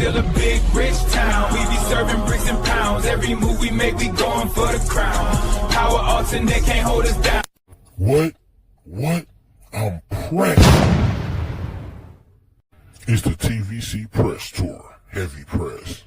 still a big rich town. We be serving bricks and pounds. Every move we make, we going for the crown. Power alternate can't hold us down. What? I'm pressed. It's the TVC Press Tour, Heavy Press.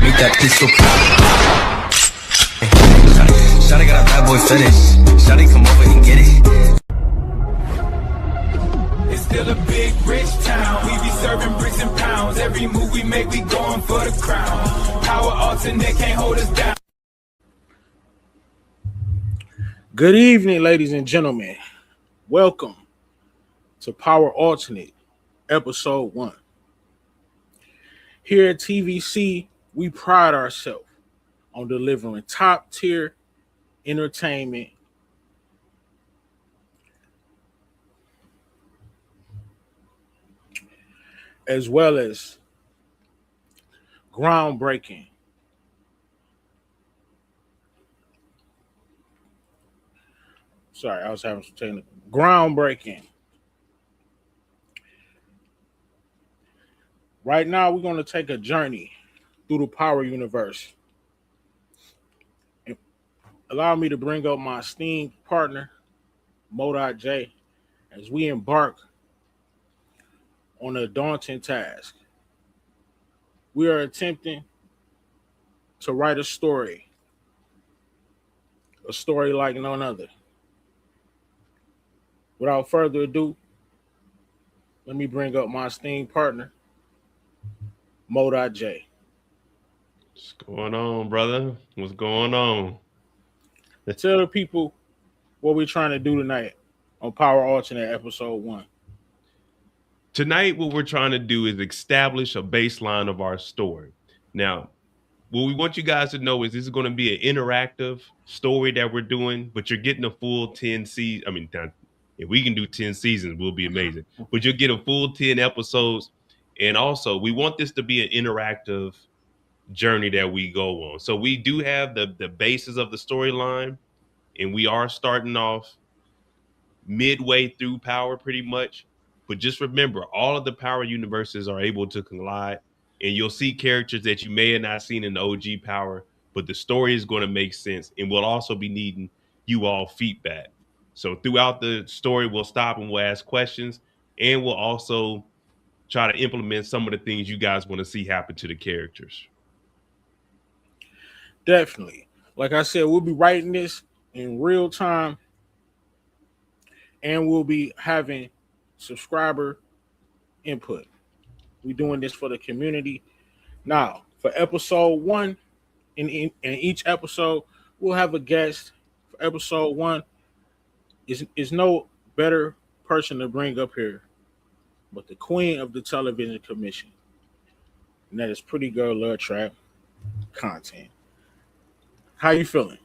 Make that pistol pop. Shawty got a bad boy fetish. Shawty come over and get it. It's still a big rich town. We be serving bricks and pounds. Every move we make, we going for the crown. Power alternate can't hold us down. Good evening, ladies and gentlemen. Welcome to Power Alternate, Episode 1. Here at TVC, we pride ourselves on delivering top-tier entertainment as well as groundbreaking groundbreaking. Right now, we're going to take a journey through the Power Universe. And allow me to bring up my esteemed partner, Mo.J, as we embark on a daunting task. We are attempting to write a story like none other. Without further ado, let me bring up my esteemed partner, Mo.J. What's going on, brother? What's going on? Tell the people what we're trying to do tonight on Power Alternate Episode 1. Tonight, what we're trying to do is establish a baseline of our story. Now, what we want you guys to know is this is going to be an interactive story that we're doing, but you're getting a full 10 seasons. I mean, if we can do 10 seasons, we'll be amazing. But you'll get a full 10 episodes. And also, we want this to be an interactive journey that we go on. So we do have the basis of the storyline, and we are starting off midway through Power pretty much. But just remember, all of the Power universes are able to collide, and you'll see characters that you may have not seen in the OG Power, but the story is going to make sense, and we'll also be needing you all feedback. So throughout the story, we'll stop and we'll ask questions, and we'll also try to implement some of the things you guys want to see happen to the characters. Definitely. Like I said, we'll be writing this in real time, and we'll be having subscriber input. We're doing this for the community. Now, for episode 1, in each episode, we'll have a guest. For episode 1, is no better person to bring up here but the queen of the television commission, and that is Pretty Girl Love Trap content. How you feeling?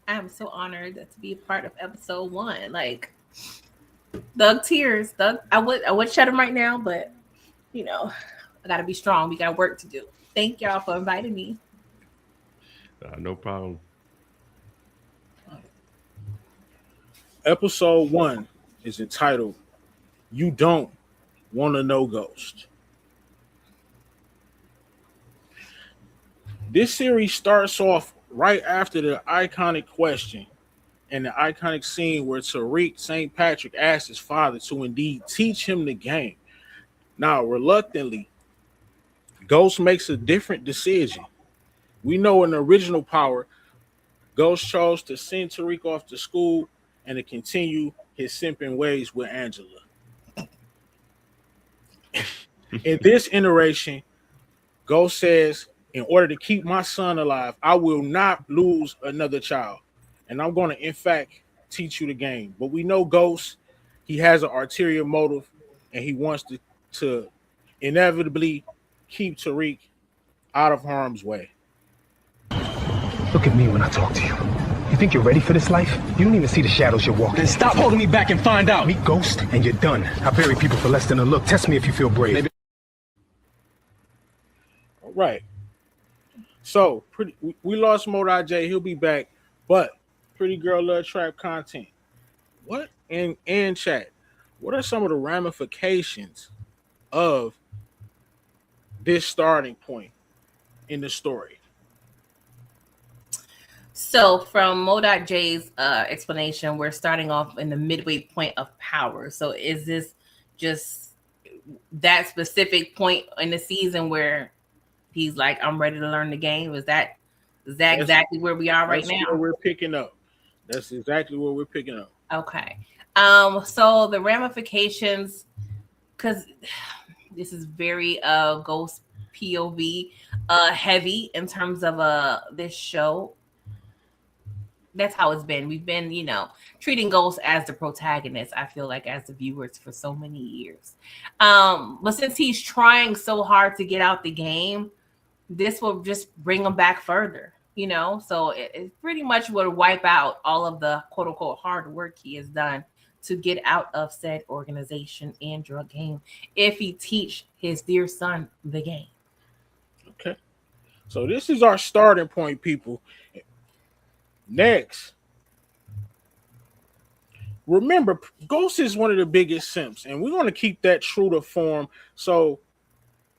I'm so honored to be a part of episode 1. Like, Doug tears. Doug, I would shut him right now, but I gotta be strong. We got work to do. Thank y'all for inviting me. No problem. Episode 1 is entitled "You Don't Want to Know Ghost." This series starts off right after the iconic question and the iconic scene where Tariq St. Patrick asked his father to indeed teach him the game. Now, reluctantly, Ghost makes a different decision. We know in the original Power, Ghost chose to send Tariq off to school and to continue his simping ways with Angela. In this iteration, Ghost says, in order to keep my son alive, I will not lose another child. And I'm going to, in fact, teach you the game. But we know Ghost, he has an ulterior motive, and he wants to inevitably keep Tariq out of harm's way. Look at me when I talk to you. You think you're ready for this life? You don't even see the shadows you're walking. Then stop holding me back and find out. Meet Ghost, and you're done. I bury people for less than a look. Test me if you feel brave. Maybe. All right. So, we lost Moda J. He'll be back. But, Pretty Girl Love Trap content. What? And chat. What are some of the ramifications of this starting point in the story? So from Mo.J's explanation, we're starting off in the midway point of power. So is this just that specific point in the season where he's like, I'm ready to learn the game? Is that exactly where we are right now? That's where we're picking up. That's exactly where we're picking up. Okay. So the ramifications, because this is very Ghost POV heavy in terms of this show. That's how it's been. We've been, treating Ghost as the protagonist, I feel like, as the viewers for so many years. But since he's trying so hard to get out the game, this will just bring him back further, So it pretty much would wipe out all of the quote unquote hard work he has done to get out of said organization and drug game if he teach his dear son the game. Okay. So this is our starting point, people. Next, remember, Ghost is one of the biggest simps, and we're going to keep that true to form. So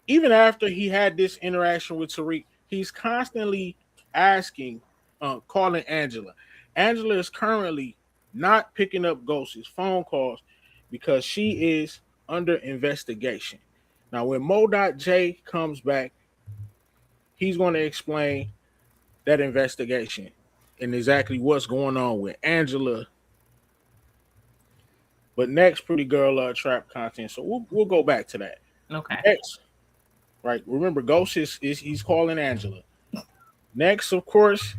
even after he had this interaction with Tariq, he's constantly asking, calling Angela. Angela is currently not picking up Ghost's phone calls because she is under investigation. Now, when Mo.J comes back, he's going to explain that investigation and exactly what's going on with Angela. But next, Pretty Girl Trap content. So we'll go back to that. Okay. Next, right? Remember, Ghost is he's calling Angela. Next, of course,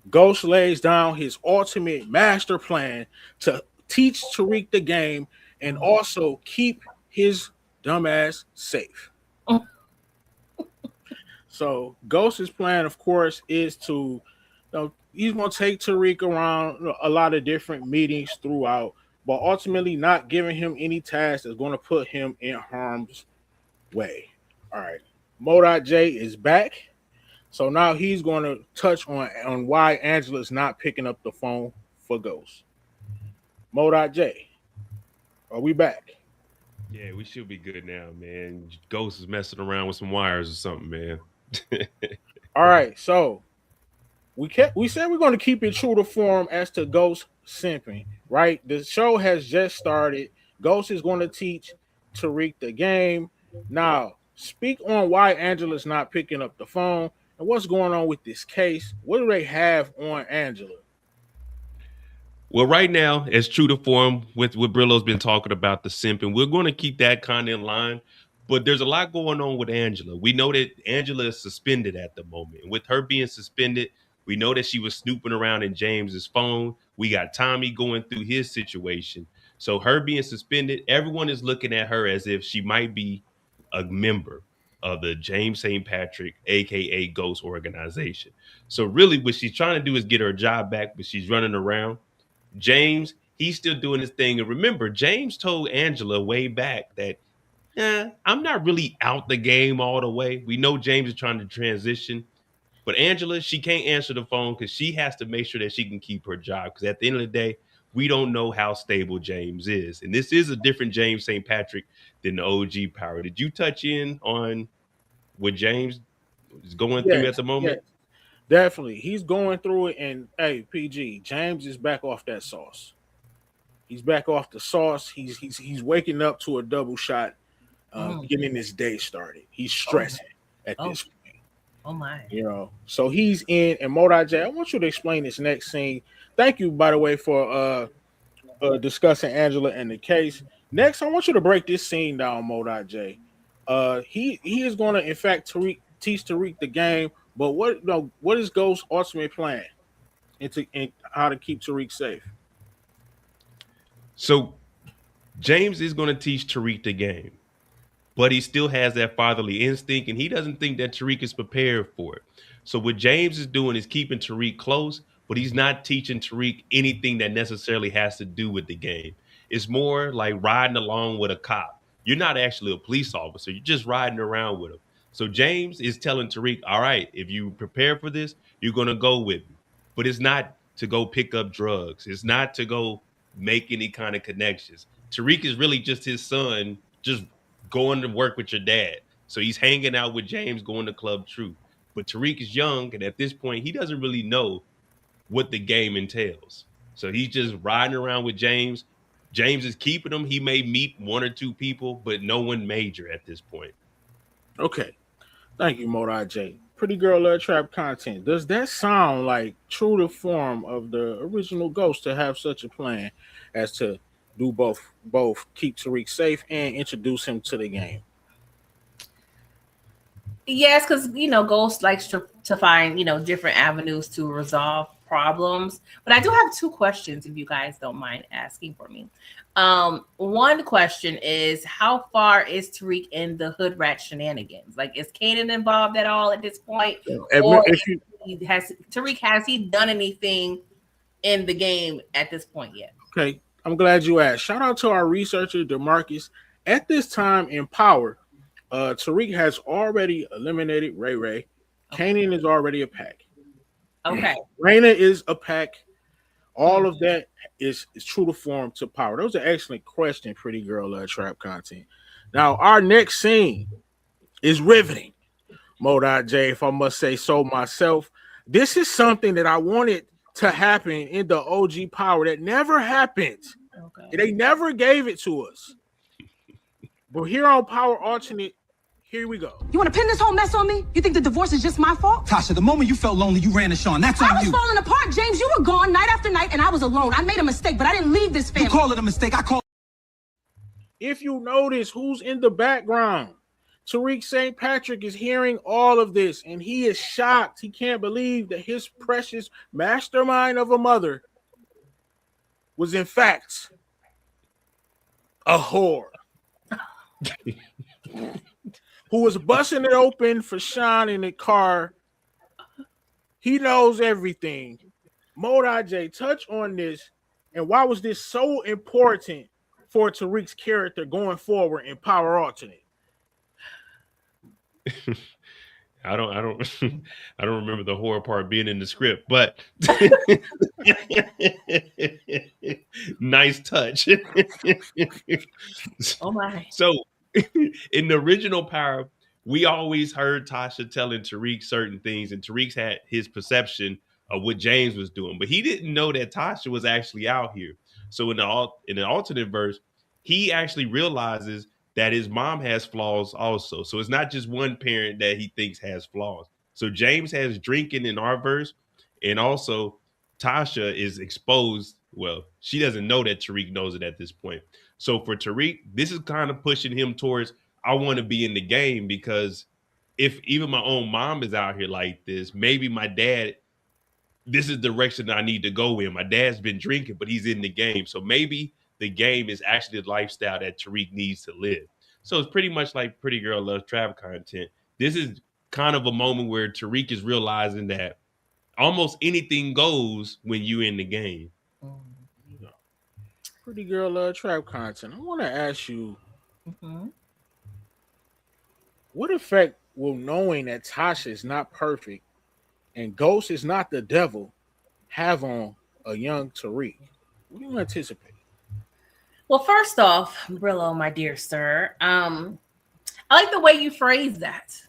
Ghost lays down his ultimate master plan to teach Tariq the game and also keep his dumbass safe. So Ghost's plan, of course, is to, he's going to take Tariq around a lot of different meetings throughout, but ultimately not giving him any tasks that's going to put him in harm's way. All right. Mo.J is back. So now he's going to touch on why Angela's not picking up the phone for Ghost. Mo.J, are we back? Yeah, we should be good now, man. Ghost is messing around with some wires or something, man. All right, so we said we're going to keep it true to form as to Ghost simping, right? The show has just started. Ghost is going to teach Tariq the game. Now, speak on why Angela's not picking up the phone and what's going on with this case. What do they have on Angela? Well, right now, as true to form with what Brillo's been talking about, the simping, we're going to keep that kind of in line. But there's a lot going on with Angela. We know that Angela is suspended at the moment. And with her being suspended, we know that she was snooping around in James's phone. We got Tommy going through his situation. So her being suspended, everyone is looking at her as if she might be a member of the James St. Patrick, a.k.a. Ghost organization. So really what she's trying to do is get her job back, but she's running around. James, he's still doing his thing. And remember, James told Angela way back that, I'm not really out the game all the way. We know James is trying to transition. But Angela, she can't answer the phone because she has to make sure that she can keep her job. Because at the end of the day, we don't know how stable James is. And this is a different James St. Patrick than the OG power. Did you touch in on what James is going through at the moment? Yes, definitely. He's going through it. And, hey, PG, James is back off that sauce. He's back off the sauce. He's waking up to a double shot, getting his day started. He's stressing at this point. Oh my! So he's in, and Mo.J, I want you to explain this next scene. Thank you, by the way, for discussing Angela and the case. Next, I want you to break this scene down, Mo.J. He is going to, in fact, teach Tariq the game, but what is Ghost's ultimate plan and how to keep Tariq safe? So James is going to teach Tariq the game. but he still has that fatherly instinct, and he doesn't think that Tariq is prepared for it. So what James is doing is keeping Tariq close, but he's not teaching Tariq anything that necessarily has to do with the game. It's more like riding along with a cop. You're not actually a police officer. You're just riding around with him. So James is telling Tariq, all right, if you prepare for this, you're going to go with me. But it's not to go pick up drugs. It's not to go make any kind of connections. Tariq is really just his son, just going to work with your dad. So he's hanging out with James, going to Club Truth. But Tariq is young, and at this point, he doesn't really know what the game entails. So he's just riding around with James. James is keeping him. He may meet one or two people, but no one major at this point. Okay. Thank you, Modai J. Pretty Girl Love Trap content. Does that sound like true to form of the original Ghost to have such a plan as to do both keep Tariq safe and introduce him to the game? Yes, because Ghost likes to find different avenues to resolve problems. But I do have two questions, if you guys don't mind asking for me. One question is, how far is Tariq in the hood rat shenanigans? Like, is Kanan involved at all at this point? Or Tariq, has he done anything in the game at this point yet? Okay, I'm glad you asked. Shout out to our researcher, DeMarcus. At this time in Power, Tariq has already eliminated Ray Ray. Okay. Kanan is already a pack. Okay. Raina is a pack. All of that is true to form to Power. That was an excellent question, Pretty Girl Trap content. Now, our next scene is riveting. Modai J, if I must say so myself. This is something that I wanted to happen in the OG Power that never happened. Okay. They never gave it to us. But here on Power Alternate, here we go. You want to pin this whole mess on me? You think the divorce is just my fault? Tasha, the moment you felt lonely, you ran to Sean. That's on you. I was falling apart, James. You were gone night after night, and I was alone. I made a mistake, but I didn't leave this family. You call it a mistake. I call. If you notice who's in the background, Tariq St. Patrick is hearing all of this, and he is shocked. He can't believe that his precious mastermind of a mother was, in fact, a whore. Who was busting it open for Sean in the car. He knows everything. Modai J, touch on this. And why was this so important for Tariq's character going forward in Power Alternate? I don't remember the horror part being in the script, but nice touch. Oh my. So in the original Power, we always heard Tasha telling Tariq certain things, and Tariq had his perception of what James was doing, but he didn't know that Tasha was actually out here. So in the alternate verse, he actually realizes that his mom has flaws also. So it's not just one parent that he thinks has flaws. So James has drinking in our verse, and also Tasha is exposed. Well, she doesn't know that Tariq knows it at this point. So for Tariq, this is kind of pushing him towards, I want to be in the game, because if even my own mom is out here like this, maybe my dad, this is the direction I need to go in. My dad's been drinking, but he's in the game. So maybe the game is actually the lifestyle that Tariq needs to live. So it's pretty much like Pretty Girl Loves Trap content. This is kind of a moment where Tariq is realizing that almost anything goes when you're in the game. Pretty Girl Love Trap content. I want to ask you, what effect will knowing that Tasha is not perfect and Ghost is not the devil have on a young Tariq? What do you anticipate? Well, first off, Brillo, my dear sir, I like the way you phrase that,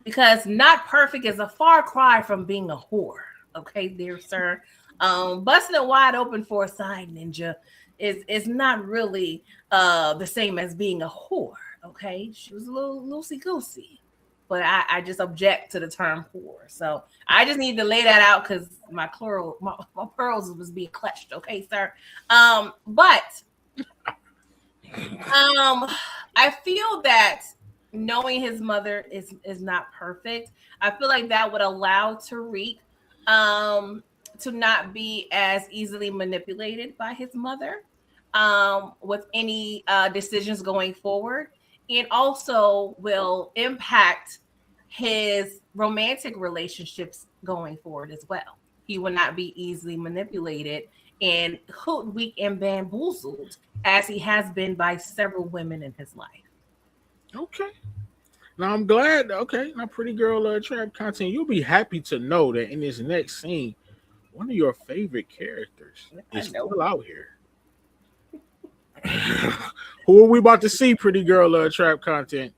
because not perfect is a far cry from being a whore. Okay, dear sir. Busting it wide open for a side ninja is not really the same as being a whore. Okay, she was a little loosey-goosey, but I just object to the term whore. So I just need to lay that out because my pearls was being clutched. Okay, sir. But I feel that knowing his mother is not perfect, I feel like that would allow Tariq to not be as easily manipulated by his mother with any decisions going forward. and also will impact his romantic relationships going forward as well. He will not be easily manipulated and hoodwinked and bamboozled as he has been by several women in his life. Okay. Now I'm glad. Okay, now Pretty Girl Trap content. You'll be happy to know that in this next scene, one of your favorite characters is still out here. Who are we about to see? Pretty Girl Trap content.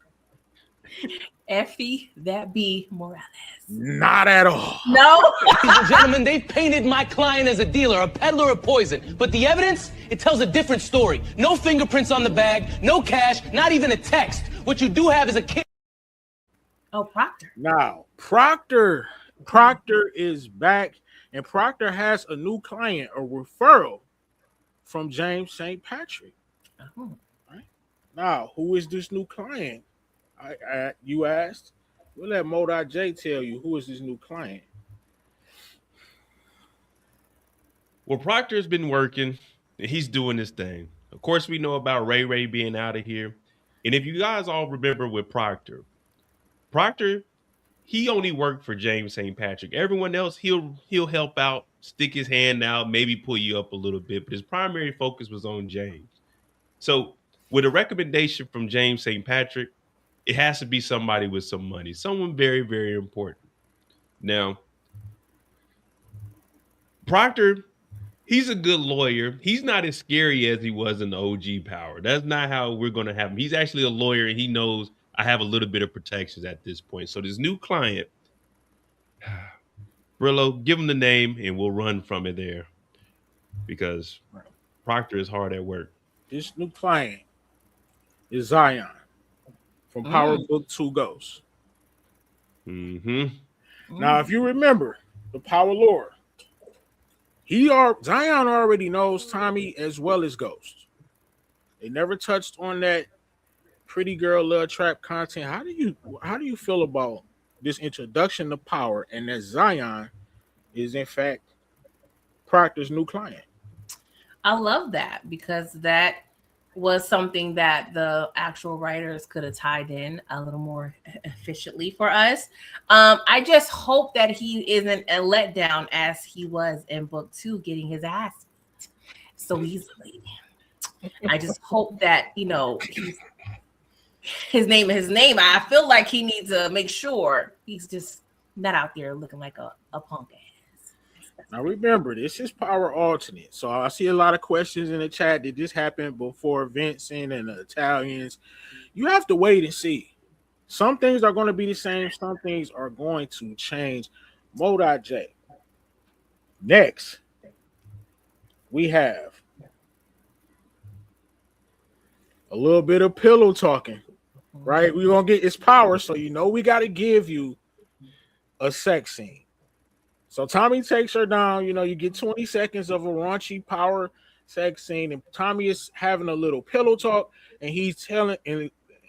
Effie, that be Morales. Not at all. No. Ladies and gentlemen, they've painted my client as a dealer, a peddler of poison. But the evidence, it tells a different story. No fingerprints on the bag, no cash, not even a text. What you do have is a kid. Oh, Proctor. Now, Proctor is back, and Proctor has a new client, a referral from James St. Patrick. Oh. Right? Now, who is this new client? You asked. We'll let Mo.J tell you who is this new client. Well, Proctor's been working, and he's doing this thing. Of course, we know about Ray being out of here. And if you guys all remember with Proctor, he only worked for James St. Patrick. Everyone else, he'll help out, stick his hand out, maybe pull you up a little bit. But his primary focus was on James. So with a recommendation from James St. Patrick, it has to be somebody with some money, someone very, very important. Now, Proctor, he's a good lawyer. He's not as scary as he was in the OG Power. That's not how we're going to have him. He's actually a lawyer, and he knows I have a little bit of protections at this point. So this new client, Brillo, give him the name, and we'll run from it there because Proctor is hard at work. This new client is Zion from Power Book 2 Ghosts. Mm-hmm. Now, if you remember the Power lore, Zion already knows Tommy as well as Ghost. They never touched on that Pretty Girl Trap content. How do you feel about this introduction to Power and that Zion is in fact Proctor's new client? I love that because that was something that the actual writers could have tied in a little more efficiently for us. I just hope that he isn't a letdown as he was in book 2, getting his ass beat so easily. I just hope that, his name. I feel like he needs to make sure he's just not out there looking like a punk ass. Now remember, this is Power Alternate. So I see a lot of questions in the chat. Did this happen before Vincent and the Italians? You have to wait and see. Some things are going to be the same. Some things are going to change. Mo.J. Next, we have a little bit of pillow talking, right? We're going to get its Power. So we got to give you a sex scene. So Tommy takes her down. You get 20 seconds of a raunchy Power sex scene, and Tommy is having a little pillow talk, and he's telling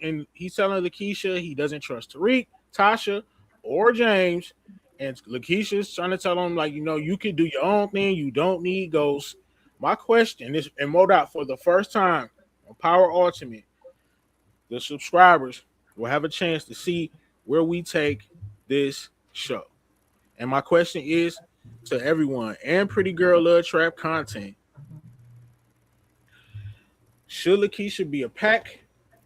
Lakeisha he doesn't trust Tariq, Tasha, or James, and Lakeisha's trying to tell him you can do your own thing. You don't need ghosts. My question is, and Modot, for the first time on Power Ultimate, the subscribers will have a chance to see where we take this show. And my question is to everyone and Pretty Girl Trap content: should Lakeisha be a pack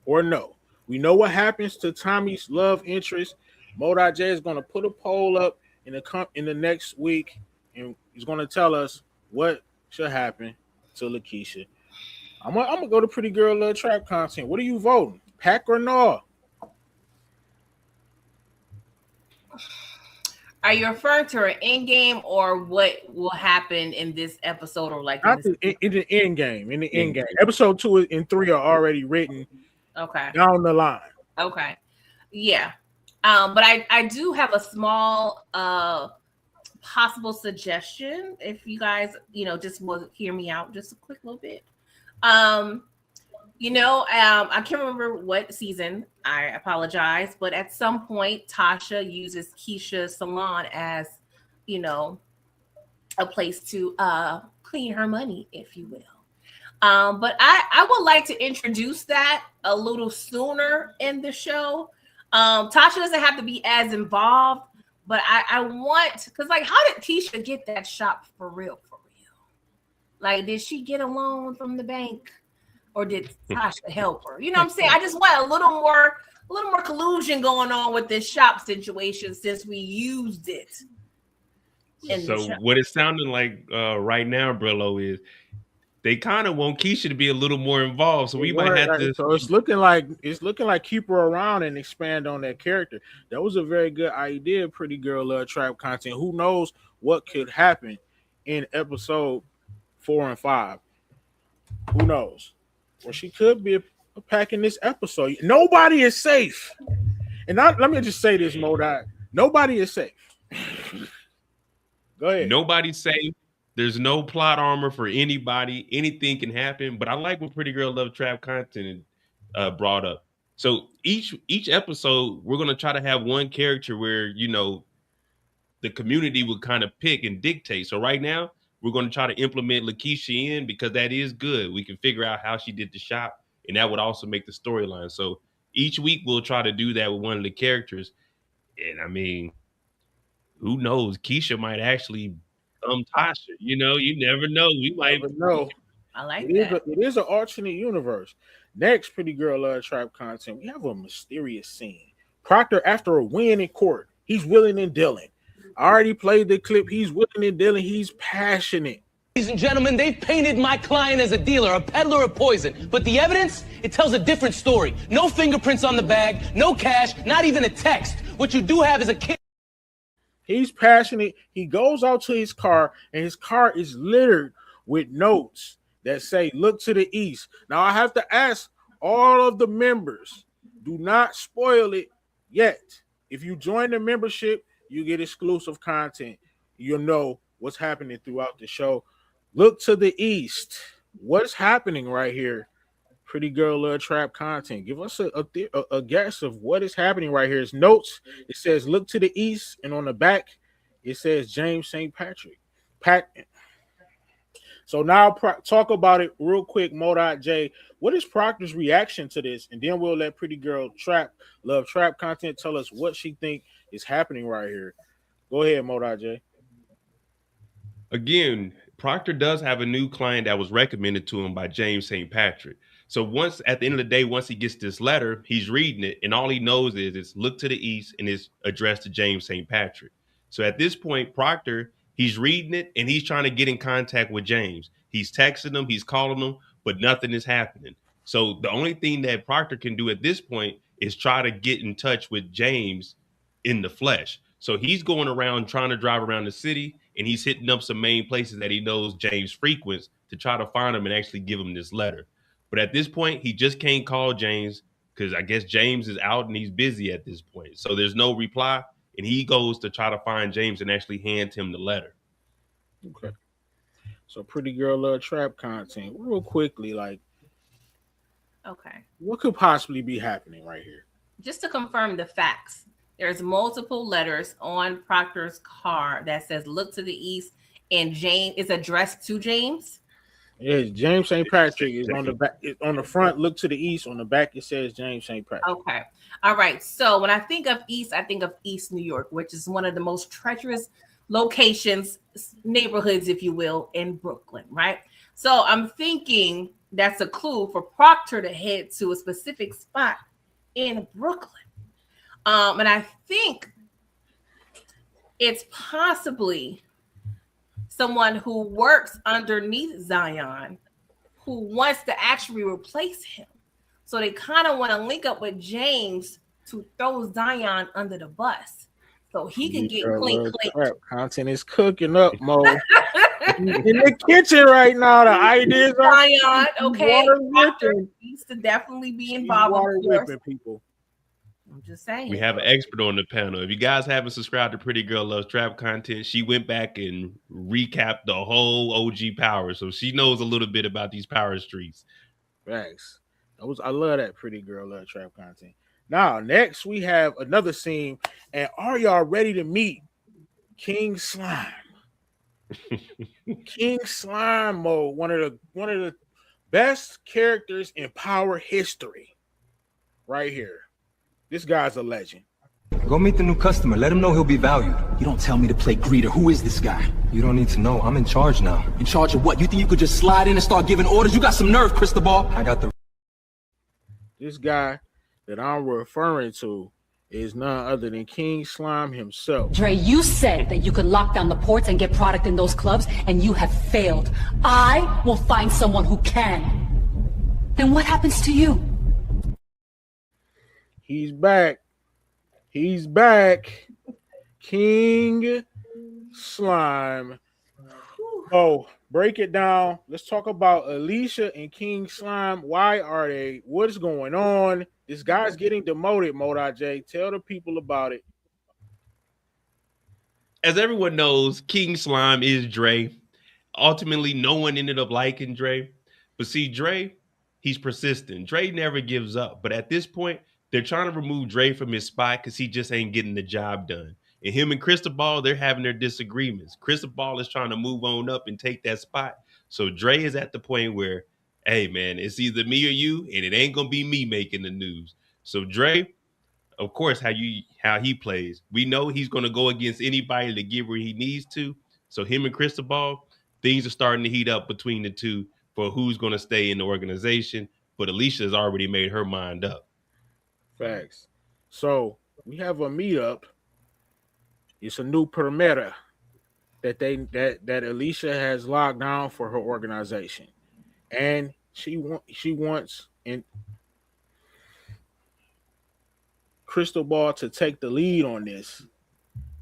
or no? We know what happens to Tommy's love interest. Mo.J is going to put a poll up in the next week, and he's going to tell us what should happen to Lakeisha. I'm gonna go to Pretty Girl Trap content. What are you voting? Pack or no? Are you referring to an end game or what will happen in this episode, or like in the end game? In the end game, episode 2 and 3 are already written. Okay. Down the line. Okay. Yeah. But I do have a small possible suggestion. If you guys, just will hear me out just a quick little bit. I can't remember what season. I apologize, but at some point, Tasha uses Keisha's salon as, a place to clean her money, if you will. But I would like to introduce that a little sooner in the show. Tasha doesn't have to be as involved, but I want, because like, how did Keisha get that shop for real? Like, did she get a loan from the bank, or did Tasha help her? You know what I'm saying? I just want a little more collusion going on with this shop situation since we used it. So what it's sounding like right now, Brillo, is they kind of want Keisha to be a little more involved. So we might have to. So it's looking like keep her around and expand on that character. That was a very good idea. Pretty Girl Love Trap content. Who knows what could happen in episode 4 and 5? Who knows? Well, she could be packing this episode. Nobody is safe. And let me just say this, Modai. Nobody is safe. Go ahead. Nobody's safe. There's no plot armor for anybody. Anything can happen. But I like what Pretty Girl Love Trap content brought up. So each episode, we're going to try to have one character where, you know, the community would kind of pick and dictate. So right now, we're going to try to implement Lakeisha in because that is good. We can figure out how she did the shop, and that would also make the storyline. So each week, we'll try to do that with one of the characters. And I mean, who knows? Keisha might actually Tasha. You know, you never know. We might know. I like that. It is an alternate universe. Next, Pretty Girl Love Trap content. We have a mysterious scene. Proctor, after a win in court, he's willing and dealing. I already played the clip. He's willing and dealing. He's passionate. Ladies and gentlemen, they've painted my client as a dealer, a peddler of poison. But the evidence, it tells a different story. No fingerprints on the bag, no cash, not even a text. What you do have is a kid. He's passionate. He goes out to his car, and his car is littered with notes that say, look to the east. Now, I have to ask all of the members, do not spoil it yet. If you join the membership, you get exclusive content. You'll know what's happening throughout the show. Look to the east. What's happening right here? Pretty Girl Love Trap content. Give us a guess of what is happening right here. It's notes. It says, look to the east. And on the back, it says James St. Patrick. So now talk about it real quick, Modot J. What is Proctor's reaction to this? And then we'll let Pretty Girl Love Trap content tell us what she think is happening right here. Go ahead, Modot J. Again, Proctor does have a new client that was recommended to him by James St. Patrick. So once at the end of the day, once he gets this letter, he's reading it, and all he knows is it's look to the east and it's addressed to James St. Patrick. So at this point, Proctor, he's reading it and he's trying to get in contact with James. He's texting him, he's calling him, but nothing is happening. So the only thing that Proctor can do at this point is try to get in touch with James in the flesh. So he's going around trying to drive around the city, and he's hitting up some main places that he knows James frequents to try to find him and actually give him this letter. But at this point, he just can't call James because I guess James is out and he's busy at this point. So there's no reply, and he goes to try to find James and actually hand him the letter. Okay. So Pretty Girl Love Trap content. Real quickly, like, okay, what could possibly be happening right here? Just to confirm the facts, there's multiple letters on Proctor's car that says look to the east, and James is addressed to James. Yes, James St. Patrick is on the back. On the front, look to the east. On the back, it says James St. Patrick. Okay. All right. So when I think of east, I think of East New York, which is one of the most treacherous locations, neighborhoods, if you will, in Brooklyn, right? So I'm thinking that's a clue for Proctor to head to a specific spot in Brooklyn. And I think it's possibly someone who works underneath Zion who wants to actually replace him. So they kind of want to link up with James to throw Zion under the bus so he can get clean. Content is cooking up, Mo. In the kitchen right now. The ideas are Zion. Okay, Proctor needs to definitely be involved. Whipping people. I'm just saying. We have an expert on the panel. If you guys haven't subscribed to Pretty Girl Loves Trap content, she went back and recapped the whole OG Power, so she knows a little bit about these power streets. Thanks. I love that Pretty Girl Love Trap content. Now, next we have another scene, and are y'all ready to meet King Slime? King Slime mode, one of the Best characters in power history. Right here. This guy's a legend. Go meet the new customer. Let him know he'll be valued. You don't tell me to play greeter. Who is this guy? You don't need to know. I'm in charge now. In charge of what? You think you could just slide in and start giving orders? You got some nerve, Cristobal. I got the... This guy that I'm referring to is none other than King Slime himself. Dre, you said that you could lock down the ports and get product in those clubs, and you have failed. I will find someone who can. Then what happens to you? He's back. He's back. King Slime. Oh, break it down. Let's talk about Alicia and King Slime. Why are they? What is going on? This guy's getting demoted, Modai J. Tell the people about it. As everyone knows, King Slime is Dre. Ultimately, no one ended up liking Dre. But see, Dre, he's persistent. Dre never gives up. But at this point, they're trying to remove Dre from his spot because he just ain't getting the job done. And him and Cristobal, they're having their disagreements. Cristobal is trying to move on up and take that spot. So Dre is at the point where, hey, man, it's either me or you, and it ain't going to be me making the news. So Dre, of course, how he plays, we know he's going to go against anybody to get where he needs to. So him and Cristobal, things are starting to heat up between the two for who's going to stay in the organization. But Alicia has already made her mind up. Facts. So we have a meetup. It's a new permita that Alicia has locked down for her organization, and she wants and Cristobal to take the lead on this.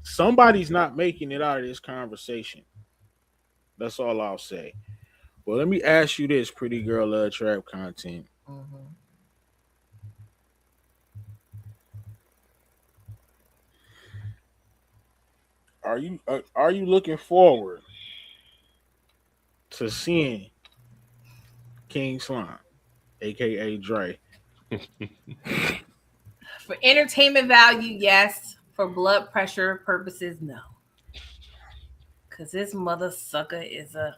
Somebody's not making it out of this conversation. That's all I'll say. Well, let me ask you this, pretty girl love trap content. Mm-hmm. Are you looking forward to seeing King Slime, aka Dre? For entertainment value, yes. For blood pressure purposes, no. Cause this mother sucker is a.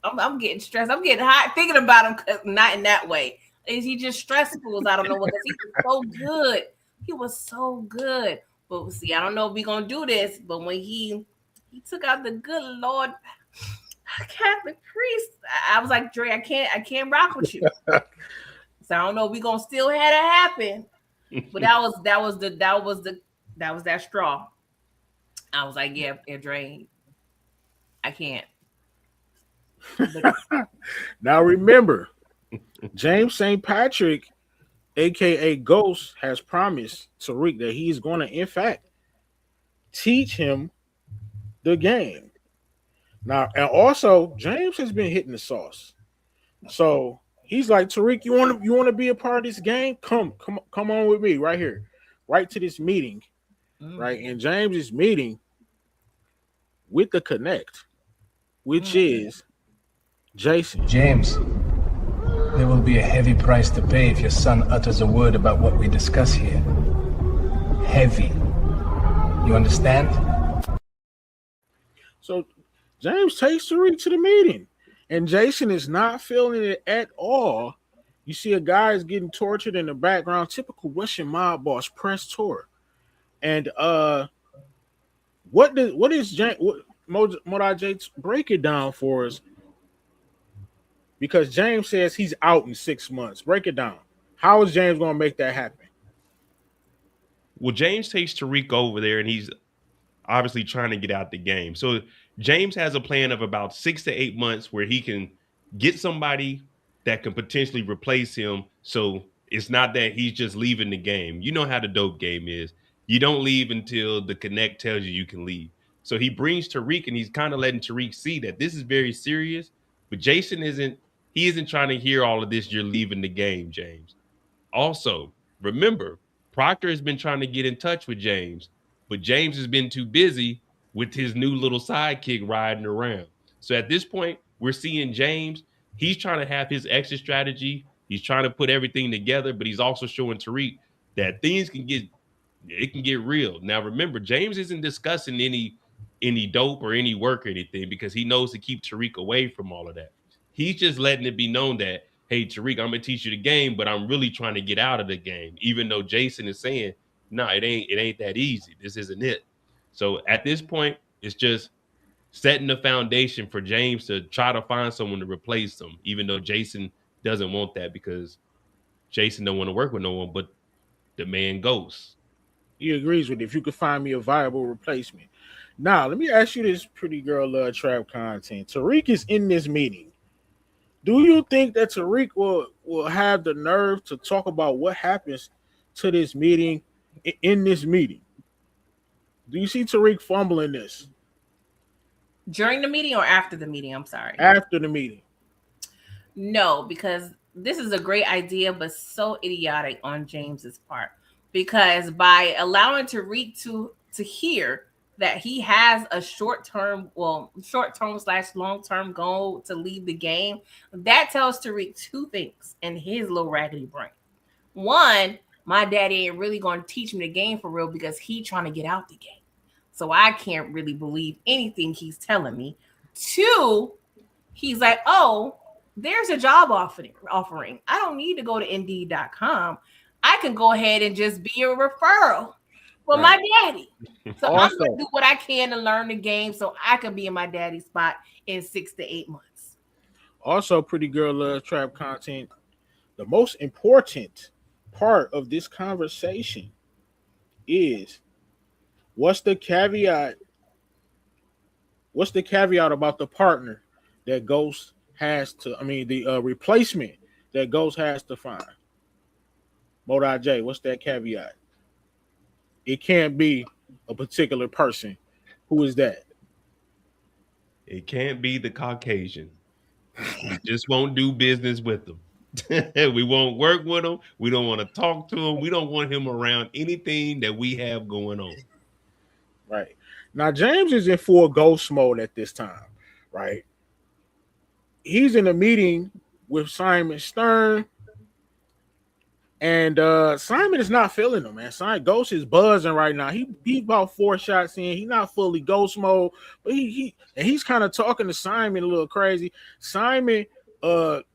I'm getting stressed. I'm getting hot thinking about him. Cause not in that way. Is he just stressful? I don't know. Because he was so good. He was so good. But see, I don't know if we're gonna do this. But when he took out the good Lord Catholic priest, I was like, Dre, I can't rock with you. So I don't know if we're gonna still have it happen. But that was that straw. I was like, yeah, Dre, I can't. Now remember, James St. Patrick, aka Ghost, has promised Tariq that he's going to, in fact, teach him the game. Now, and also James has been hitting the sauce, so he's like, Tariq, you want to be a part of this game? Come on with me right here, right to this meeting, right? And James is meeting with the Connect, which is Jason. James, there will be a heavy price to pay if your son utters a word about what we discuss here. Heavy. You understand? So James takes Tariq to the meeting, and Jason is not feeling it at all. You see a guy is getting tortured in the background, typical Russian mob boss press tour. And what is James? Modai J, break it down for us, because James says he's out in 6 months. Break it down. How is James going to make that happen? Well, James takes Tariq over there, and he's obviously trying to get out the game. So James has a plan of about 6 to 8 months where he can get somebody that can potentially replace him. So it's not that he's just leaving the game. You know how the dope game is. You don't leave until the Connect tells you can leave. So he brings Tariq, and he's kind of letting Tariq see that this is very serious. But Jason isn't trying to hear all of this. You're leaving the game, James. Also, remember, Proctor has been trying to get in touch with James, but James has been too busy with his new little sidekick riding around. So at this point, we're seeing James. He's trying to have his exit strategy. He's trying to put everything together, but he's also showing Tariq that things can get real. Now, remember, James isn't discussing any dope or any work or anything because he knows to keep Tariq away from all of that. He's just letting it be known that, hey, Tariq, I'm gonna teach you the game, but I'm really trying to get out of the game. Even though Jason is saying, no, it ain't that easy. This isn't it. So at this point, it's just setting the foundation for James to try to find someone to replace him, even though Jason doesn't want that because Jason don't want to work with no one but the man Ghost. He agrees with it. If you could find me a viable replacement. Now, let me ask you this, pretty girl love trap content. Tariq is in this meeting. Do you think that Tariq will have the nerve to talk about what happens to this meeting in this meeting? Do you see Tariq fumbling this? During the meeting or after the meeting? I'm sorry. After the meeting. No, because this is a great idea, but so idiotic on James's part. Because by allowing Tariq to hear that he has a short-term / long-term goal to leave the game, that tells Tariq two things in his little raggedy brain. One, my daddy ain't really going to teach me the game for real because he's trying to get out the game. So I can't really believe anything he's telling me. Two, he's like, oh, there's a job offering. I don't need to go to Indeed.com. I can go ahead and just be a referral for my daddy. So I'm going to do what I can to learn the game so I can be in my daddy's spot in 6 to 8 months. Also, pretty girl love trap content. The most important part of this conversation is what's the caveat about the partner that Ghost has to, the replacement that Ghost has to find? Modai J, what's that caveat? It can't be a particular person. Who is that? It can't be the Caucasian. We just won't do business with them. We won't work with him. We don't want to talk to him. We don't want him around anything that we have going on. Right. Now, James is in full ghost mode at this time, right? He's in a meeting with Simon Stern, and Simon is not feeling him, man. Ghost is buzzing right now. He about 4 shots in. He's not fully ghost mode, but he's kind of talking to Simon a little crazy. Simon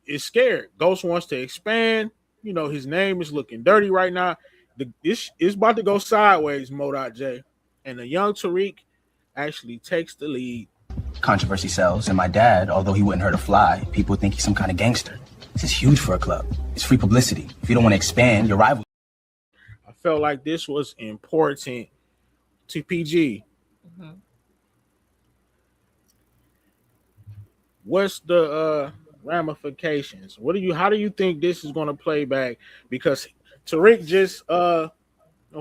is scared. Ghost wants to expand. You know, his name is looking dirty right now. This is about to go sideways, Modai J. And the young Tariq actually takes the lead. Controversy sells, and my dad, although he wouldn't hurt a fly, people think he's some kind of gangster. This is huge for a club. It's free publicity. If you don't want to expand, your rival. I felt like this was important to PG. Mm-hmm. What's the ramifications? How do you think this is going to play back? Because Tariq just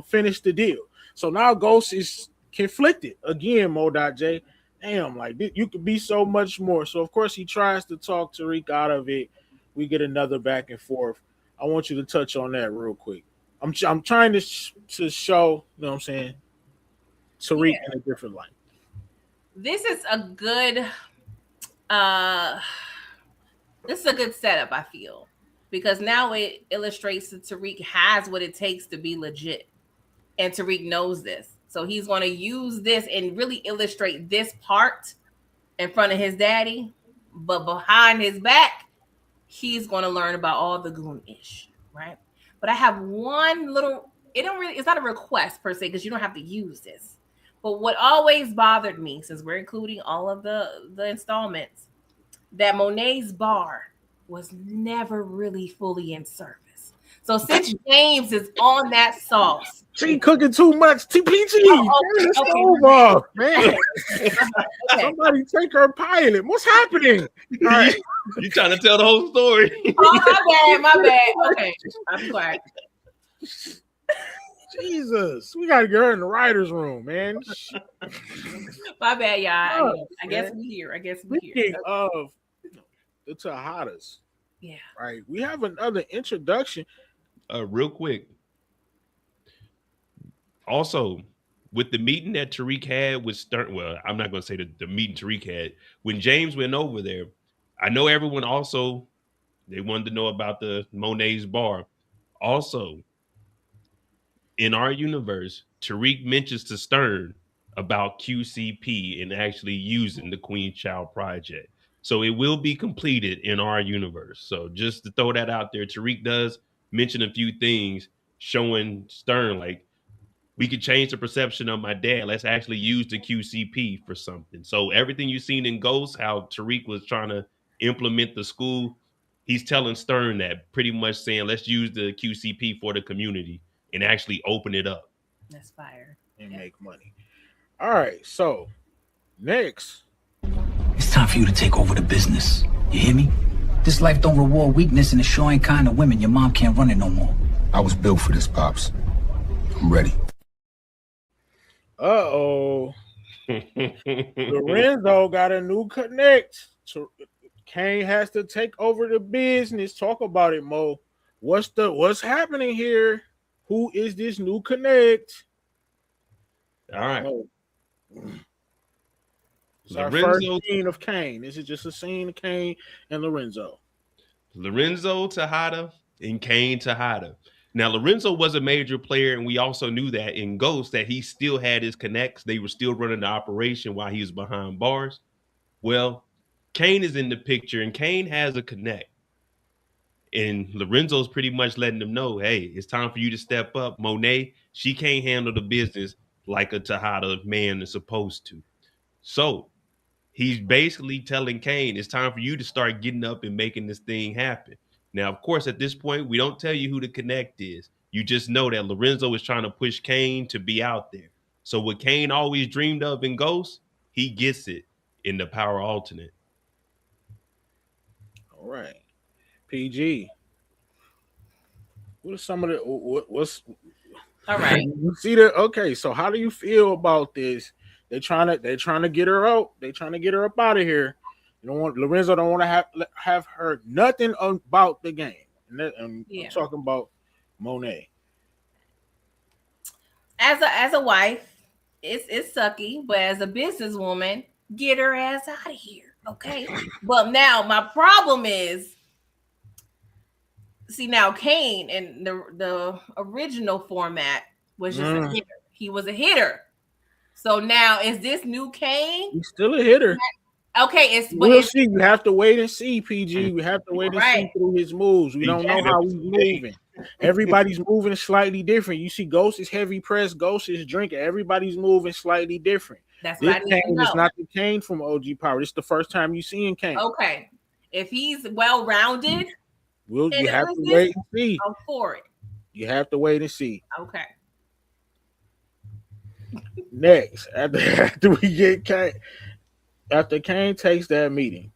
finished the deal. So now Ghost is conflicted again, Modai J. Damn, like you could be so much more. So of course he tries to talk Tariq out of it. We get another back and forth. I want you to touch on that real quick. I'm trying to show, you know what I'm saying, Tariq in a different light. This is a good setup, I feel, because now it illustrates that Tariq has what it takes to be legit. And Tariq knows this. So he's going to use this and really illustrate this part in front of his daddy. But behind his back, he's going to learn about all the goon-ish, right? But I have one little, it's not a request per se, because you don't have to use this. But what always bothered me, since we're including all of the installments, that Monet's bar was never really fully in service. So since James is on that sauce, she cooking too much. TPG, over, man. Okay. Somebody take her pilot. What's happening? All right. You trying to tell the whole story? Oh, my bad. Okay, I'm quiet. Jesus, we gotta get her in the writer's room, man. My bad, y'all. I guess we here. Speaking of the Tejadas, yeah, right. We have another introduction. Real quick. Also, with the meeting that Tariq had with Stern, well, I'm not going to say the meeting Tariq had. When James went over there, I know everyone also, they wanted to know about the Monet's bar. Also, in our universe, Tariq mentions to Stern about QCP and actually using the Queen Child Project. So it will be completed in our universe. So just to throw that out there, Tariq does mention a few things showing Stern like, we could change the perception of my dad. Let's actually use the QCP for something. So everything you've seen in Ghost, how Tariq was trying to implement the school, he's telling Stern that, pretty much saying, let's use the QCP for the community and actually open it up. That's fire. And make money. All right, so next. It's time for you to take over the business. You hear me? This life don't reward weakness, and it's sure ain't kind of women. Your mom can't run it no more. I was built for this, Pops. I'm ready. Uh-oh. Lorenzo got a new connect. Kane has to take over the business. Talk about it, Mo. What's happening here? Who is this new connect? All right. Oh. It's our first scene of Kane. This is just a scene of Kane and Lorenzo. Lorenzo Tejada and Kane Tejada. Now, Lorenzo was a major player, and we also knew that in Ghost that he still had his connects. They were still running the operation while he was behind bars. Well, Kane is in the picture, and Kane has a connect. And Lorenzo's pretty much letting them know, hey, it's time for you to step up. Monet, she can't handle the business like a Tejada man is supposed to. So he's basically telling Kane, it's time for you to start getting up and making this thing happen. Now, of course, at this point, we don't tell you who the connect is. You just know that Lorenzo is trying to push Kane to be out there. So what Kane always dreamed of in Ghost, he gets it in the power alternate. All right. PG. What are some of the what's all right? You see that? Okay, so how do you feel about this? They're trying to get her out. They're trying to get her up out of here. Lorenzo don't want to have her nothing about the game. And I'm talking about Monet. As a wife, it's sucky, but as a businesswoman, get her ass out of here, okay? But now my problem is, see, now Kane in the original format was just a hitter. He was a hitter. So now is this new Kane? He's still a hitter. Okay, we'll see. You have to wait and see, PG. We have to wait and see through his moves. We don't know how he's moving. Everybody's moving slightly different. You see, Ghost is heavy press. Ghost is drinking. Everybody's moving slightly different. That's what I need to know. It's not the Kane from OG Power. It's the first time you seeing Kane. Okay, if he's well rounded, you have to wait and see. I'm for it. You have to wait and see. Okay. Next, after we get Kane. After Kane takes that meeting,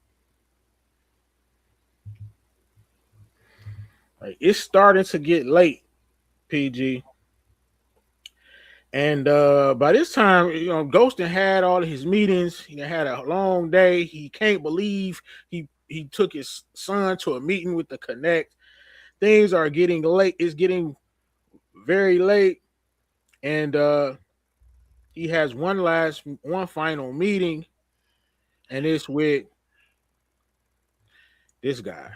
it's starting to get late, PG. And by this time, Ghost had all of his meetings. He had a long day. He can't believe he took his son to a meeting with the Connect. Things are getting late. It's getting very late. And he has one final meeting. And it's with this guy.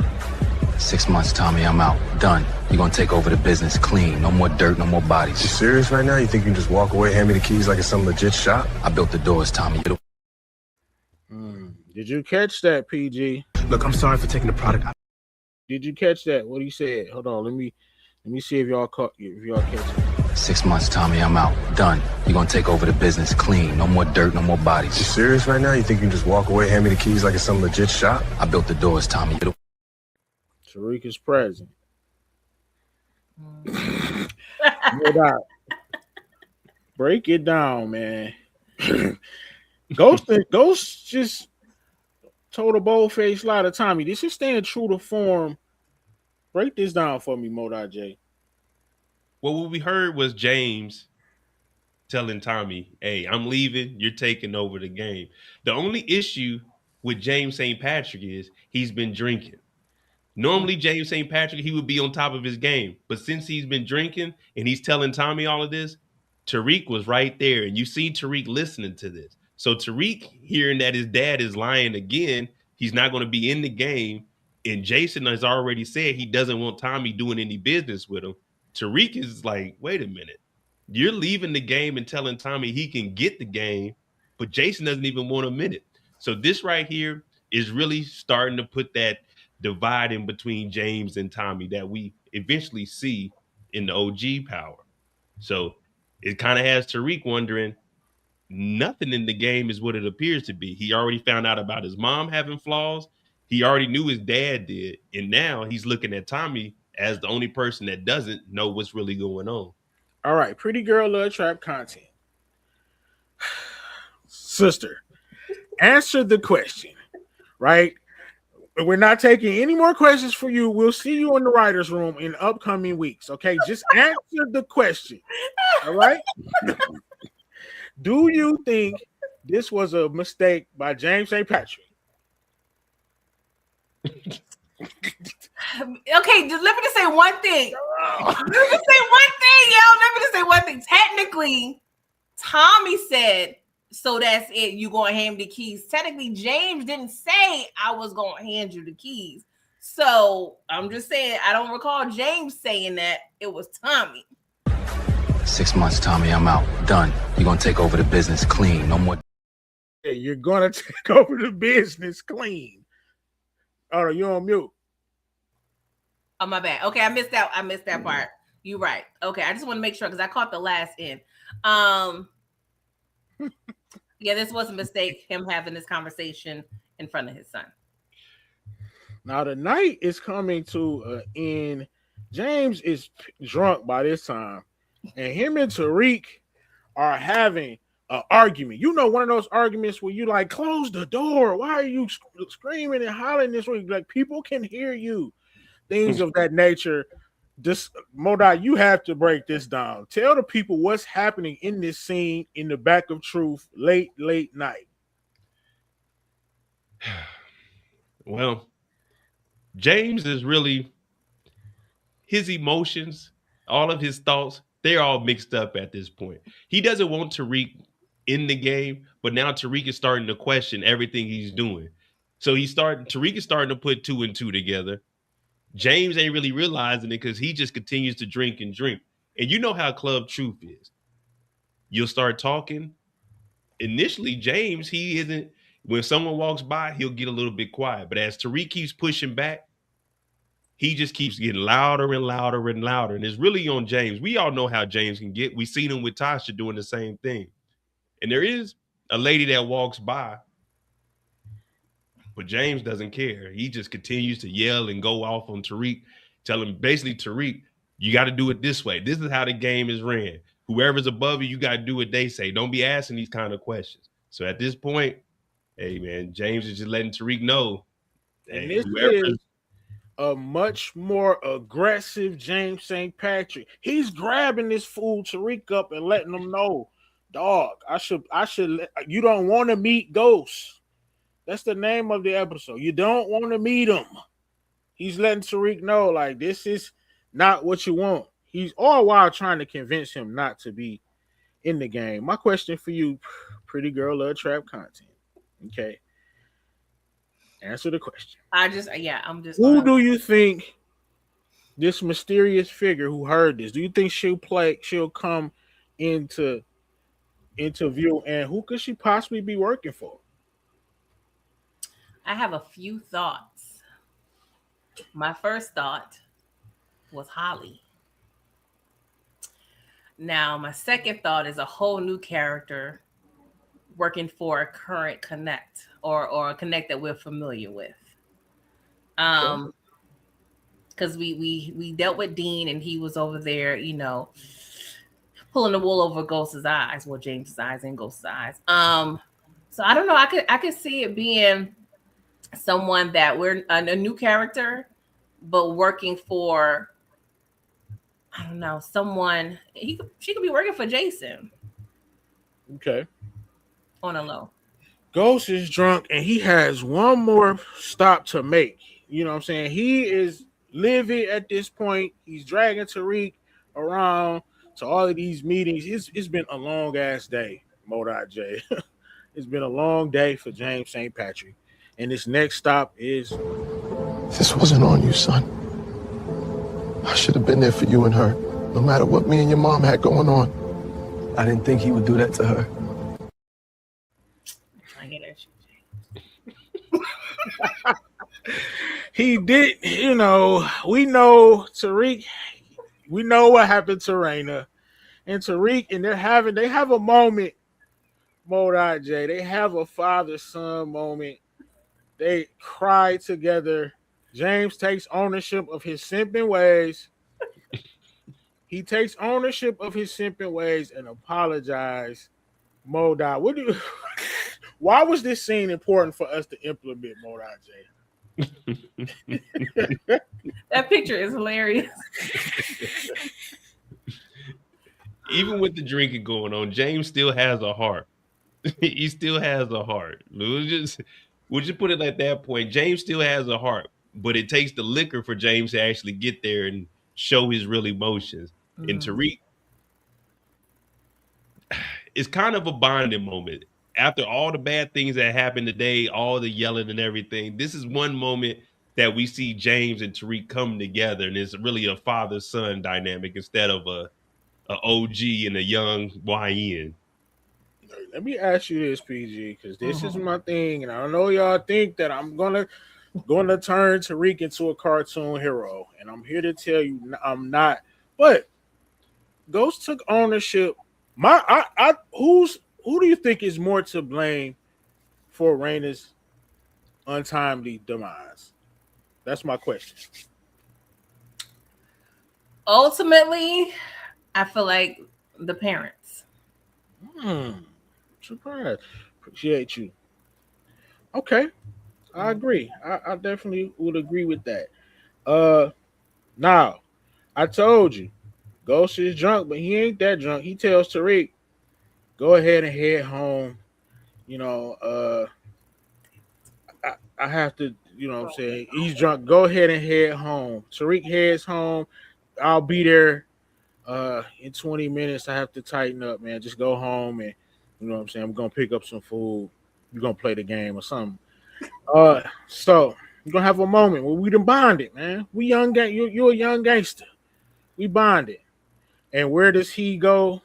6 months, Tommy. I'm out. Done. You're going to take over the business clean. No more dirt, no more bodies. You serious right now? You think you can just walk away, hand me the keys like it's some legit shop? I built the doors, Tommy. Did you catch that, PG? Look, I'm sorry for taking the product. Did you catch that? What he said? Hold on. Let me see if y'all catch it. 6 months, Tommy. I'm out. Done. You're going to take over the business clean. No more dirt, no more bodies. You serious right now? You think you can just walk away, hand me the keys like it's some legit shop? I built the doors, Tommy. Tariq is present. Break it down, man. Ghost just told a bold-faced lie to Tommy. This is staying true to form. Break this down for me, Modai J. Well, what we heard was James telling Tommy, hey, I'm leaving. You're taking over the game. The only issue with James St. Patrick is he's been drinking. Normally, James St. Patrick, he would be on top of his game. But since he's been drinking and he's telling Tommy all of this, Tariq was right there. And you see Tariq listening to this. So Tariq, hearing that his dad is lying again, he's not going to be in the game. And Jason has already said he doesn't want Tommy doing any business with him. Tariq is like, wait a minute. You're leaving the game and telling Tommy he can get the game, but Jason doesn't even want a minute. So this right here, is really starting to put that divide in between James and Tommy that we eventually see in the OG power. So it kind of has Tariq wondering, nothing in the game is what it appears to be. He already found out about his mom having flaws. He already knew his dad did. And now he's looking at Tommy as the only person that doesn't know what's really going on. All right, Pretty Girl Love Trap content. Sister, answer the question, right? We're not taking any more questions for you. We'll see you in the writer's room in upcoming weeks, okay? Just answer the question, all right? Do you think this was a mistake by James St. Patrick? Okay, just let me just say one thing. Let me just say one thing, yo. Let me just say one thing. Technically, Tommy said, so that's it. You gonna hand the keys. Technically, James didn't say I was gonna hand you the keys. So I'm just saying, I don't recall James saying that. It was Tommy. 6 months, Tommy. I'm out. Done. You're gonna take over the business clean. No more. Yeah, you're gonna take over the business clean. Oh, you're on mute. Oh, my bad. Okay, I missed that part. You're right. Okay, I just want to make sure because I caught the last end. Yeah, this was a mistake, him having this conversation in front of his son. Now the night is coming to an end. James is drunk by this time, and him and Tariq are having an argument. You know, one of those arguments where you like, close the door. Why are you screaming and hollering this way? Like, people can hear you. Things of that nature. This Modai, you have to break this down. Tell the people what's happening in this scene in the back of Truth late night. Well, James is really, his emotions, all of his thoughts, they're all mixed up at this point. He doesn't want Tariq in the game, but now Tariq is starting to question everything he's doing. So Tariq is starting to put 2 and 2 together. James ain't really realizing it because he just continues to drink and drink. And you know how Club Truth is. You'll start talking. Initially, James, he isn't, when someone walks by, he'll get a little bit quiet. But as Tariq keeps pushing back, he just keeps getting louder and louder and louder. And it's really on James. We all know how James can get. We've seen him with Tasha doing the same thing. And there is a lady that walks by, but James doesn't care. He just continues to yell and go off on Tariq, tell him basically, Tariq, you got to do it this way. This is how the game is ran. Whoever's above you, you got to do what they say. Don't be asking these kind of questions. So at this point, hey, man, James is just letting Tariq know. And this is a much more aggressive James St. Patrick. He's grabbing this fool Tariq up and letting him know, dog, I should, you don't want to meet ghosts. That's the name of the episode. You don't want to meet him. He's letting Tariq know, like, this is not what you want. He's all while trying to convince him not to be in the game. My question for you, Pretty Girl Love Trap content. Okay. Answer the question. Who do you think this mysterious figure who heard this, do you think she'll come into view, and who could she possibly be working for? I have a few thoughts. My first thought was Holly. Now, my second thought is a whole new character working for a current connect or a connect that we're familiar with. Because we dealt with Dean and he was over there, you know, pulling the wool over Ghost's eyes, well, James's eyes and Ghost's eyes. So I don't know. I could see it being someone that we're a new character, but working for, I don't know, someone. She could be working for Jason. Okay. On a low. Ghost is drunk and he has one more stop to make. You know what I'm saying? He is livid at this point. He's dragging Tariq around to all of these meetings. It's been a long ass day, Modai J. It's been a long day for James St. Patrick. And this next stop is... This wasn't on you, son. I should have been there for you and her, no matter what me and your mom had going on. I didn't think he would do that to her. I get that shit, He did, we know Tariq, we know what happened to Raina and Tariq, and they have a moment, Modai J. They have a father-son moment. They cry together. James takes ownership of his simping ways. He takes ownership of his simping ways and apologizes. Modai, why was this scene important for us to implement, Modai J? That picture is hilarious. Even with the drinking going on, James still has a heart. He still has a heart. We'll just put it at that point. James still has a heart, but it takes the liquor for James to actually get there and show his real emotions. Mm-hmm. And Tariq, it's kind of a bonding moment. After all the bad things that happened today, all the yelling and everything, this is one moment that we see James and Tariq come together, and it's really a father-son dynamic instead of a OG and a young YN. Let me ask you this, PG, because this is my thing, and I know y'all think that I'm gonna turn Tariq into a cartoon hero, and I'm here to tell you I'm not. But Ghost took ownership. Who do you think is more to blame for Raina's untimely demise? That's my question. Ultimately, I feel like the parents. Surprise. Appreciate you. Okay. I agree. I definitely would agree with that. Now, I told you, Ghost is drunk, but he ain't that drunk. He tells Tariq, go ahead and head home. I have to, what I'm saying? He's drunk. Go ahead and head home. Tariq heads home. I'll be there in 20 minutes. I have to tighten up, man. Just go home and, you know what I'm saying? I'm going to pick up some food. You're going to play the game or something. So we're going to have a moment where we done bonded, man. We young gang. You're a young gangster. We bonded. And where does he go?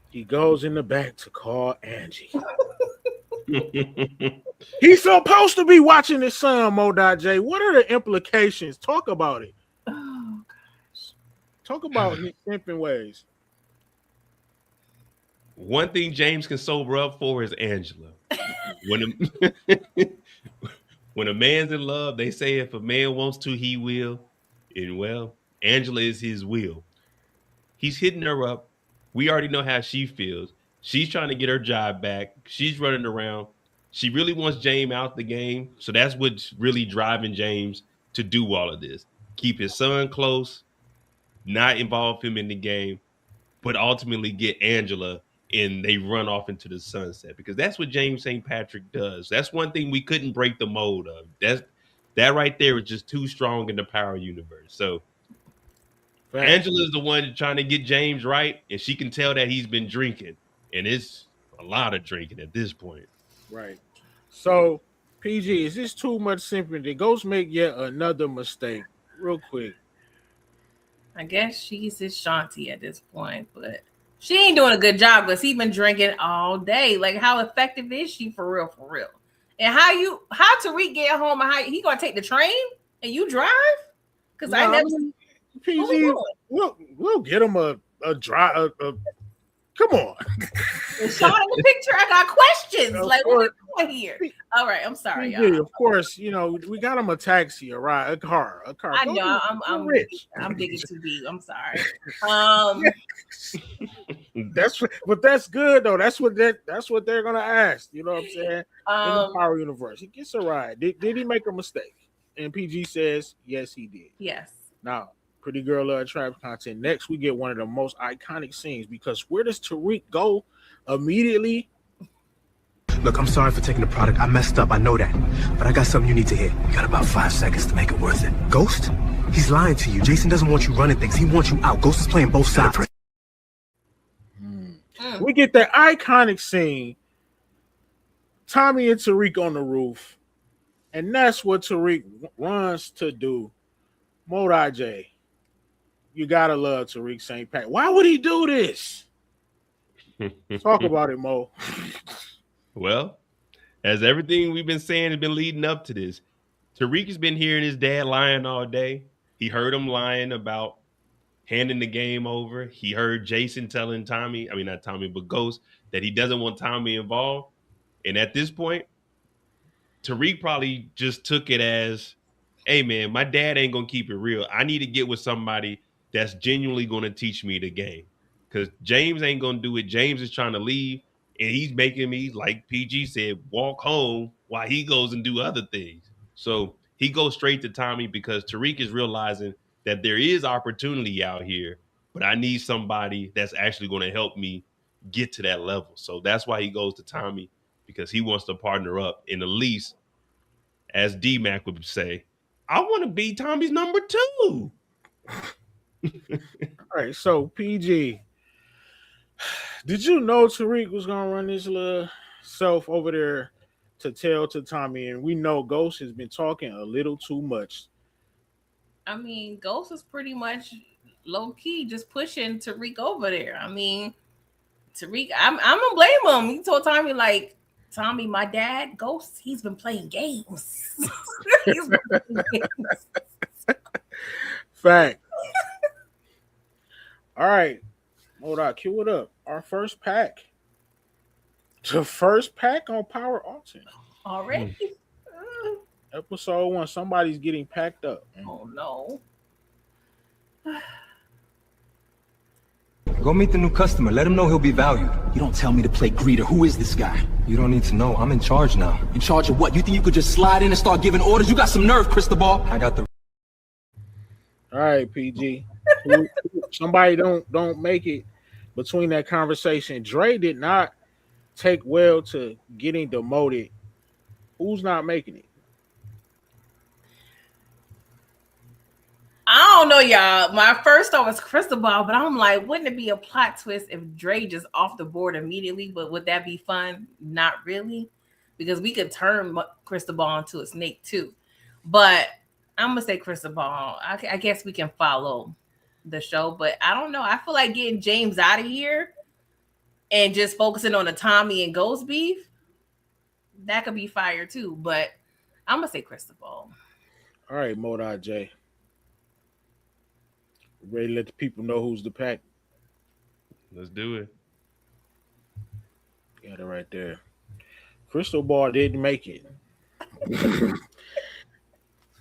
He goes in the back to call Angie. He's supposed to be watching his son, Modai J. What are the implications? Talk about it. Oh, gosh. Talk about his simping ways. One thing James can sober up for is Angela. When a man's in love, they say if a man wants to, he will. And well, Angela is his will. He's hitting her up. We already know how she feels. She's trying to get her job back. She's running around. She really wants James out the game. So that's what's really driving James to do all of this. Keep his son close, not involve him in the game, but ultimately get Angela and they run off into the sunset, because that's what James St. Patrick does. That's one thing we couldn't break the mold of. That right there is just too strong in the power universe. So Angela's the one trying to get James right, and she can tell that he's been drinking, and it's a lot of drinking at this point. Right. So, PG, is this too much simping? Did Ghost make yet another mistake? Real quick. I guess she's his Shanti at this point, but she ain't doing a good job because he's been drinking all day. Like, how effective is she for real? And how Tariq get home and how he gonna take the train and you drive? Because I never. PG, we'll get him a drive. Come on. Sean in the picture, I got questions. Like, what are we doing here? All right, I'm sorry, y'all. Yeah, of course, we got him a taxi, a ride, a car. I know, I'm rich. I'm digging too deep. I'm sorry. That's good though. That's what they're gonna ask. You know what I'm saying? In the Power Universe, he gets a ride. Did he make a mistake? And PG says yes, he did. Yes. Now, Pretty Girl Love Trap content. Next, we get one of the most iconic scenes, because where does Tariq go immediately? Look, I'm sorry for taking the product. I messed up. I know that. But I got something you need to hear. You got about 5 seconds to make it worth it. Ghost? He's lying to you. Jason doesn't want you running things. He wants you out. Ghost is playing both sides. We get that iconic scene. Tommy and Tariq on the roof. And that's what Tariq wants to do. Modai J. You gotta love Tariq St. Pat. Why would he do this? Talk about it, Mo. Well, as everything we've been saying has been leading up to this, Tariq has been hearing his dad lying all day. He heard him lying about handing the game over. He heard Jason telling Tommy, I mean, not Tommy, but Ghost, that he doesn't want Tommy involved. And at this point, Tariq probably just took it as, hey, man, my dad ain't going to keep it real. I need to get with somebody that's genuinely going to teach me the game. Because James ain't going to do it. James is trying to leave, and he's making me, like PG said, walk home while he goes and do other things. So he goes straight to Tommy because Tariq is realizing that there is opportunity out here, but I need somebody that's actually going to help me get to that level. So that's why he goes to Tommy, because he wants to partner up. And at least, as D-Mac would say, I want to be Tommy's number 2. All right, so PG, did you know Tariq was going to run this little self over there to tell to Tommy? And we know Ghost has been talking a little too much. I mean, Ghost is pretty much low key just pushing Tariq over there. I mean, Tariq, I'm gonna blame him. He told Tommy, like, Tommy, my dad, Ghost, he's been playing games. He's been playing games. Fact. All right, hold on, cue it up. Our first pack. The first pack on Power Auction. Already? Episode 1. Somebody's getting packed up. Oh no. Go meet the new customer. Let him know he'll be valued. You don't tell me to play greeter. Who is this guy? You don't need to know. I'm in charge now. In charge of what? You think you could just slide in and start giving orders? You got some nerve, Cristobal. I got the... All right, PG. Somebody don't make it between that conversation. Dre did not take well to getting demoted. Who's not making it? I don't know, y'all. My first thought was Cristobal, but I'm like, wouldn't it be a plot twist if Dre just off the board immediately? But would that be fun? Not really, because we could turn Cristobal into a snake too. But I'm gonna say Cristobal. I guess we can follow the show, but I don't know. I feel like getting James out of here and just focusing on the Tommy and Ghost beef, that could be fire too. But I'm gonna say Cristobal. All right, Modai J. Ready to let the people know who's the pack? Let's do it. Got it right there. Cristobal didn't make it.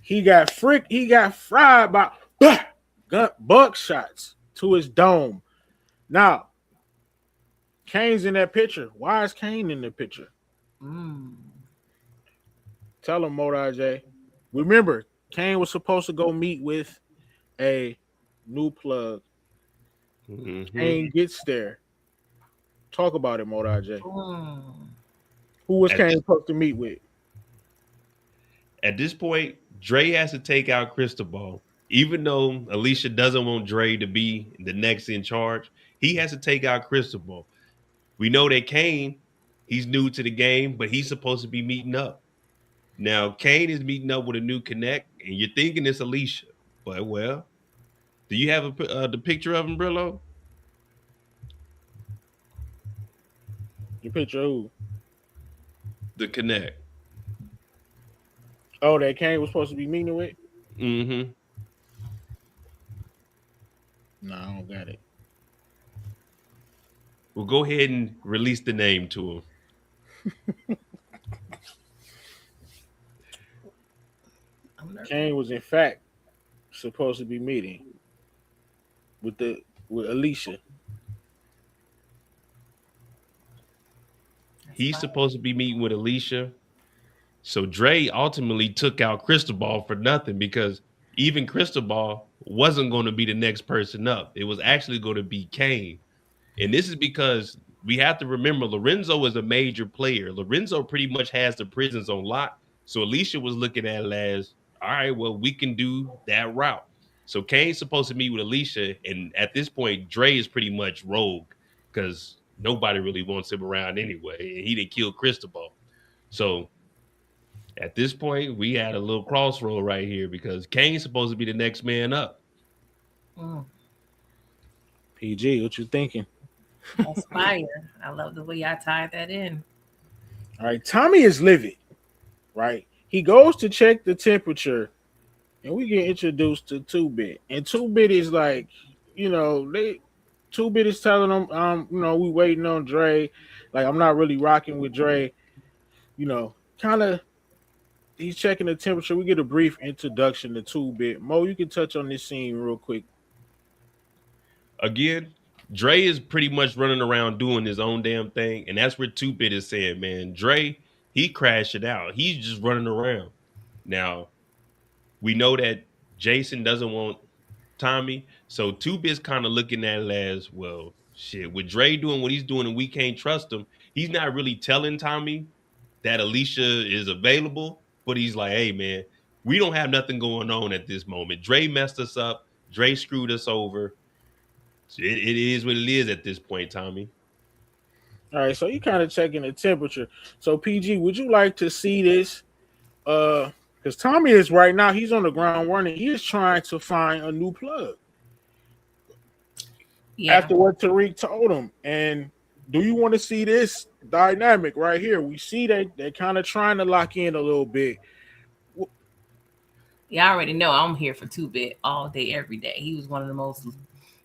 He got fried by buckshots to his dome. Now, Kane's in that picture. Why is Kane in the picture? Tell him, Modai J. Remember, Kane was supposed to go meet with a new plug. Kane gets there. Talk about it, Modai J. Who was Kane supposed to meet with? At this point, Dre has to take out Cristobal. Even though Alicia doesn't want Dre to be the next in charge, he has to take out Cristobal. We know that Kane, he's new to the game, but he's supposed to be meeting up. Now, Kane is meeting up with a new connect, and you're thinking it's Alicia. But, well, do you have the picture of him, Brillo? The picture of who? The connect. Oh, that Kane was supposed to be meeting with? Mm-hmm. No, I don't got it. Well, go ahead and release the name to him. Kane was in fact supposed to be meeting with Alicia. He's supposed to be meeting with Alicia. So Dre ultimately took out Cristobal for nothing, because even Cristobal wasn't going to be the next person up. It was actually going to be Kane. And this is because we have to remember Lorenzo is a major player. Lorenzo pretty much has the prisons on lock. So Alicia was looking at it as, all right, well, we can do that route. So Kane's supposed to meet with Alicia. And at this point, Dre is pretty much rogue because nobody really wants him around anyway. And he didn't kill Cristobal. So at this point, we had a little crossroad right here because Kane's supposed to be the next man up. PG, what you thinking? That's fire. I love the way y'all tied that in. All right, Tommy is livid, right? he goes to check the temperature, and we get introduced to 2-Bit. And 2-Bit is like, you know, 2-Bit is telling them, you know, we waiting on Dre. Like, I'm not really rocking with Dre. You know, kind of, he's checking the temperature. We get a brief introduction to 2-Bit. Mo, you can touch on this scene real quick. Again, Dre is pretty much running around doing his own damn thing. And that's where 2-Bit is saying, man, Dre, he crashed it out. He's just running around. Now, we know that Jason doesn't want Tommy. So 2-Bit's kind of looking at it as, well, shit, with Dre doing what he's doing and we can't trust him, he's not really telling Tommy that Alicia is available. But he's like, hey, man, we don't have nothing going on at this moment. Dre messed us up. Dre screwed us over. It is what it is at this point, Tommy. All right, so you kind of checking the temperature. So PG, would you like to see this? Because Tommy is right now, he's on the ground running. He is trying to find a new plug. Yeah. After what Tariq told him. And do you want to see this dynamic right here? We see that they're kind of trying to lock in a little bit. Yeah, I already know I'm here for 2-Bit all day, every day. He was one of the most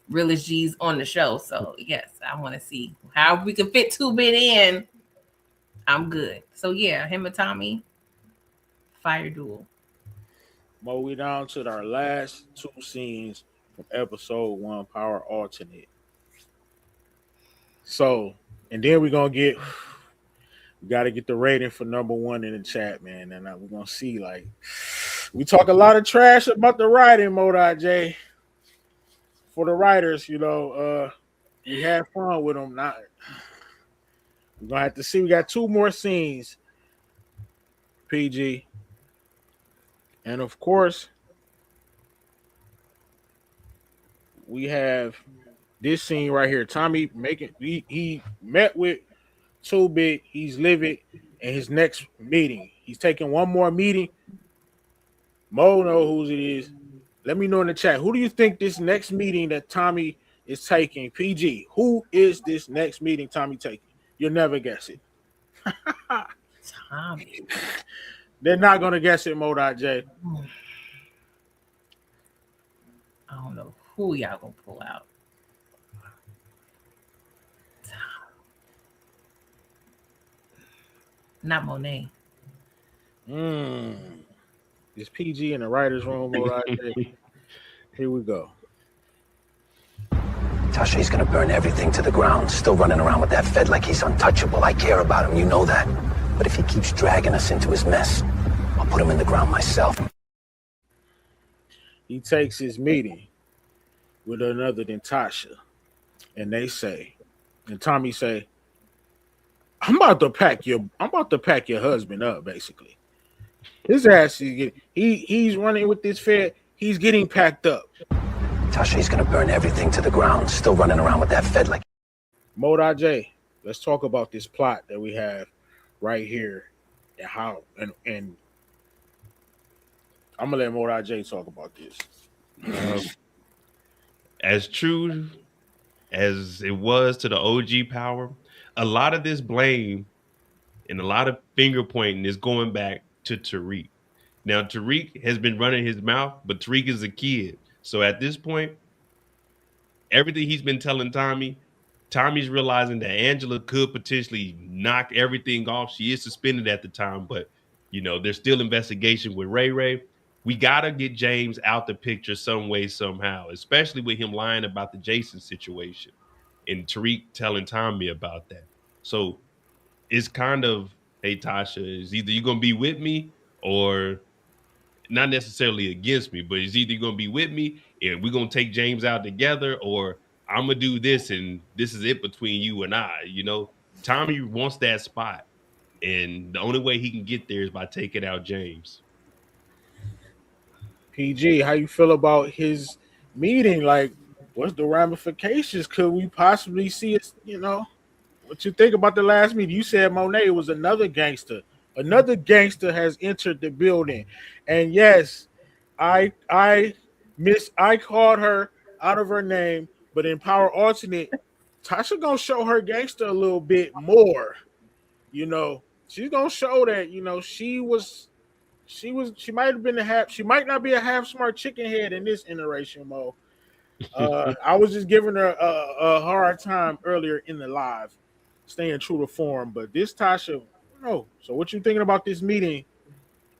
realest G's on the show. So, yes, I want to see how we can fit 2-Bit in. I'm good. So, yeah, him and Tommy, fire duel. Mo, we down to our last two scenes from episode 1, Power Alternate. So, and then we're going to we got to get the rating for number 1 in the chat, man. And we're going to see, like, we talk a lot of trash about the writing, Mo.J. For the writers, you know, we had fun with them. Not, we're going to have to see. We got 2 more scenes, PG. And, of course, we have this scene right here. Tommy he met with 2-Bit. He's livid in his next meeting. He's taking one more meeting. Mo know who it is. Let me know in the chat. Who do you think this next meeting that Tommy is taking? PG. Who is this next meeting Tommy taking? You'll never guess it. Tommy. They're not going to guess it, Mo.J. I don't know who y'all going to pull out. Not Monet. It's PG in the writer's room. Here we go. Tasha, he's gonna burn everything to the ground. Still running around with that Fed like he's untouchable. I care about him, you know that. But if he keeps dragging us into his mess, I'll put him in the ground myself. He takes his meeting with another than Tasha, and they say, and Tommy say, I'm about to pack your husband up, basically. His ass is he's running with this Fed. He's getting packed up. Tasha, he's gonna burn everything to the ground. Still running around with that Fed like. Mo.J, let's talk about this plot that we have right here and how and I'm gonna let Mo.J talk about this. As true as it was to the OG power, a lot of this blame and a lot of finger pointing is going back to Tariq. Now, Tariq has been running his mouth, but Tariq is a kid. So at this point, everything he's been telling Tommy's realizing that Angela could potentially knock everything off. She is suspended at the time, but, you know, there's still investigation with Ray Ray. We got to get James out the picture some way, somehow, especially with him lying about the Jason situation and Tariq telling Tommy about that. So it's kind of, hey, Tasha, is either you're going to be with me or not necessarily against me, but it's either you're going to be with me and we're going to take James out together, or I'm going to do this and this is it between you and I. You know, Tommy wants that spot, and the only way he can get there is by taking out James. PG, how you feel about his meeting? Like, what's the ramifications? Could we possibly see it, you know? What you think about the last meeting? You said Monet was another gangster. Another gangster has entered the building. And yes, I called her out of her name, but in Power Alternate, Tasha gonna show her gangster a little bit more. You know, she's gonna show that, you know, she was she might have been she might not be a half smart chicken head in this iteration mode. I was just giving her a hard time earlier in the live, staying true to form. But this Tasha, no. So what you thinking about this meeting?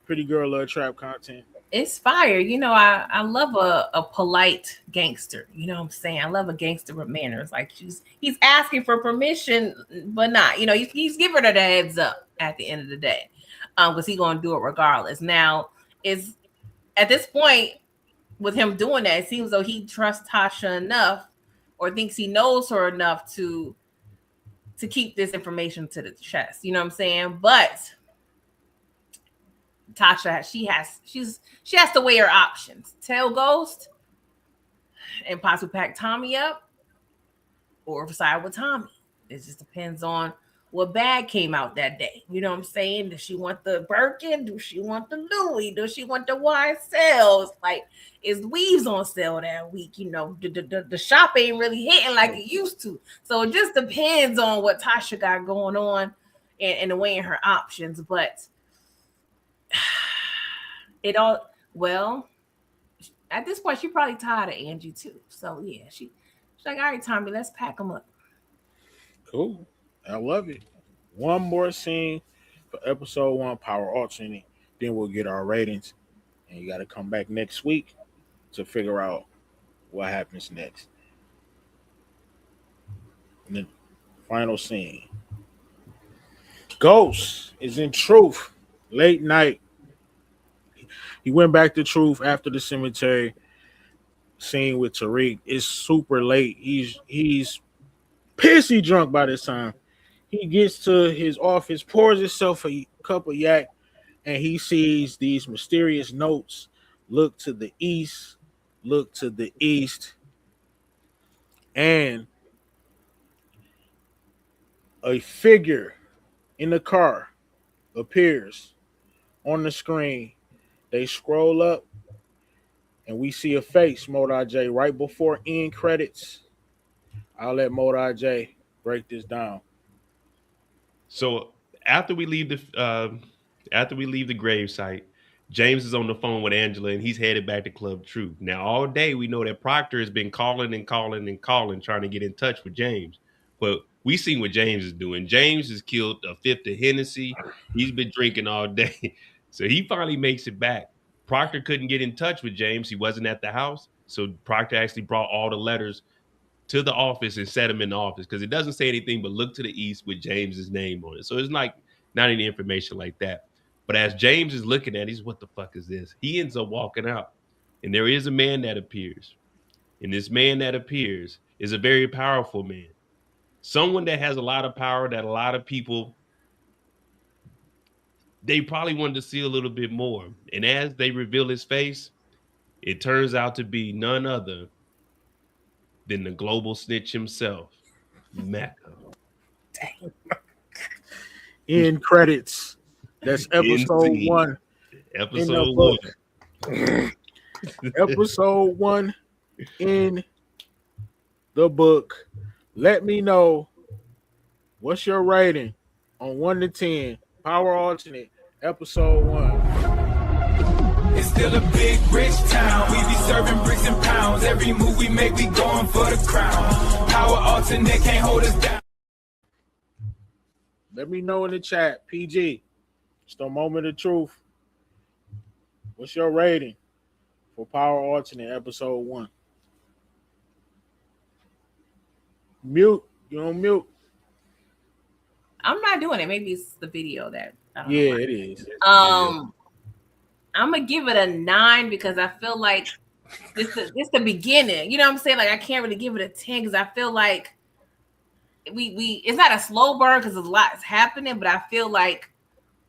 Pretty Girl Love Trap content. It's fire. You know, I love a polite gangster. You know what I'm saying? I love a gangster with manners. Like he's asking for permission, but not. You know, he's giving her the heads up at the end of the day, because he's gonna do it regardless. Now, is at this point with him doing that, it seems though he trusts Tasha enough, or thinks he knows her enough to keep this information to the chest. You know what I'm saying? But Tasha, she has to weigh her options. Tell Ghost and possibly pack Tommy up, or side with Tommy. It just depends on what bag came out that day. You know what I'm saying? Does she want the Birkin? Does she want the Louis? Does she want the YSLs? Like, is weaves on sale that week? You know, the shop ain't really hitting like it used to. So it just depends on what Tasha got going on and weighing her options. But it all, well, at this point, she probably tired of Angie too. So yeah, she's like, all right, Tommy, let's pack them up. Cool. I love it. One more scene for episode 1, Power Alternate. Then we'll get our ratings. And you got to come back next week to figure out what happens next. And then final scene. Ghost is in Truth. Late night. He went back to Truth after the cemetery scene with Tariq. It's super late. He's pissy drunk by this time. He gets to his office, pours himself a cup of yak, and he sees these mysterious notes. Look to the east, look to the east, and a figure in the car appears on the screen. They scroll up, and we see a face, Modai J, right before end credits. I'll let Modai J break this down. So after we leave the grave site, James is on the phone with Angela, and he's headed back to Club Truth. Now, all day we know that Proctor has been calling, trying to get in touch with James. But we seen what James is doing. James has killed a fifth of Hennessy. He's been drinking all day. So he finally makes it back. Proctor couldn't get in touch with James. He wasn't at the house. So Proctor actually brought all the letters to the office and set him in the office, because it doesn't say anything but look to the east with James's name on it. So it's like not any information like that. But as James is looking at it, he's, what the fuck is this? He ends up walking out, and there is a man that appears. And this man that appears is a very powerful man. Someone that has a lot of power that a lot of people, they probably wanted to see a little bit more. And as they reveal his face, it turns out to be none other than the global snitch himself, Mecca. End credits. That's episode 1. Episode 1. Episode 1 in the book. Let me know what's your rating on 1 to 10. Power Alternate, episode 1. It's still a big, rich town. We be serving bricks and pounds. Every move we make, we going for the crown. Power Alternate can't hold us down. Let me know in the chat. PG, it's the moment of truth. What's your rating for Power Alternate, episode 1? Mute. You on mute? I'm not doing it. Maybe it's the video that. Yeah, it is. I'm gonna give it a 9 because I feel like this the beginning. You know what I'm saying? Like I can't really give it a 10 because I feel like we it's not a slow burn because a lot's happening, but I feel like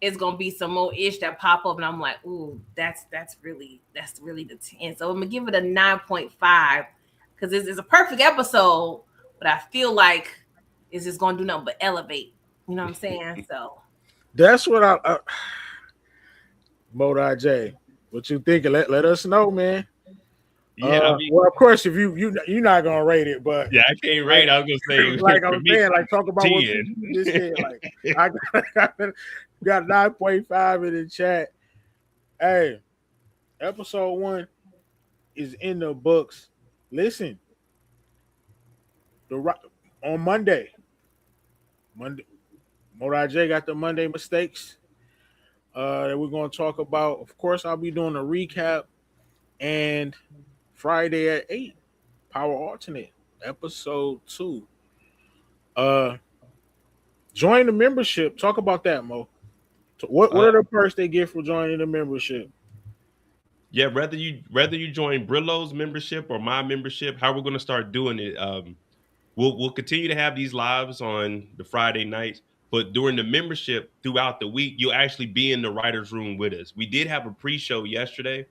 it's gonna be some more ish that pop up, and I'm like, ooh, that's really the 10. So I'm gonna give it a 9.5 because it's a perfect episode, but I feel like it's just gonna do nothing but elevate. You know what I'm saying? So that's what I Modai J, what you thinking? Let us know, man. Yeah, well, of course, if you're not gonna rate it, but yeah, I can't rate. I was gonna say, like I'm saying, like talk about 10. What you just said. Like I got 9.5 in the chat. Hey, episode 1 is in the books. Listen, on Monday, Morai J got the Monday mistakes that we're going to talk about. Of course, I'll be doing a recap. And Friday at 8, Power Alternate, episode 2. Join the membership. Talk about that, Mo. What are the perks they get for joining the membership? Yeah, whether you join Brillo's membership or my membership, how we're going to start doing it. We'll continue to have these lives on the Friday nights, but during the membership throughout the week, you'll actually be in the writer's room with us. We did have a pre-show yesterday,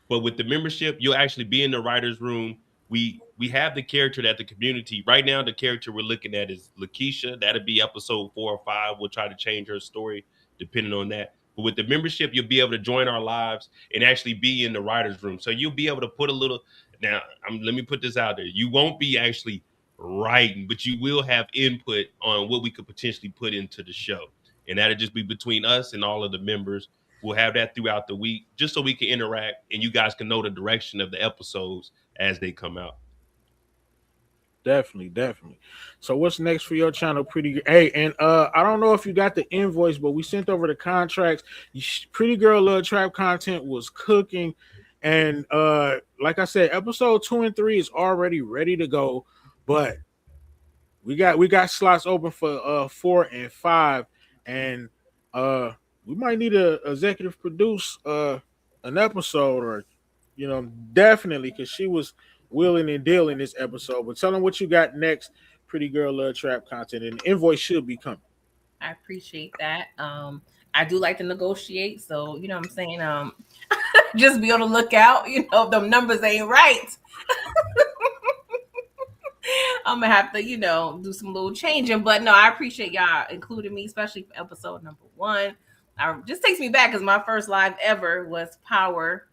but with the membership, you'll actually be in the writer's room. We have the character that the community, right now, the character we're looking at is Lakeisha. That'll be episode 4 or 5. We'll try to change her story depending on that. But with the membership, you'll be able to join our lives and actually be in the writer's room. So you'll be able to put a little, now, let me put this out there. You won't be actually writing, but you will have input on what we could potentially put into the show. And that'll just be between us and all of the members. We'll have that throughout the week just so we can interact and you guys can know the direction of the episodes as they come out. Definitely. So what's next for your channel, Pretty Girl? Hey, and I don't know if you got the invoice, but we sent over the contracts. Pretty Girl Love Trap content was cooking. And like I said, episode 2 and 3 is already ready to go. But we got slots open for 4 and 5. And we might need to executive produce an episode, or definitely, because she was wheeling and dealing this episode. But tell them what you got next, Pretty Girl Love Trap content, and the invoice should be coming. I appreciate that. I do like to negotiate, so you know what I'm saying. Just be on the lookout. If them numbers ain't right, I'm gonna have to, do some little changing. But no, I appreciate y'all including me, especially for episode number 1. Just takes me back because my first live ever was Power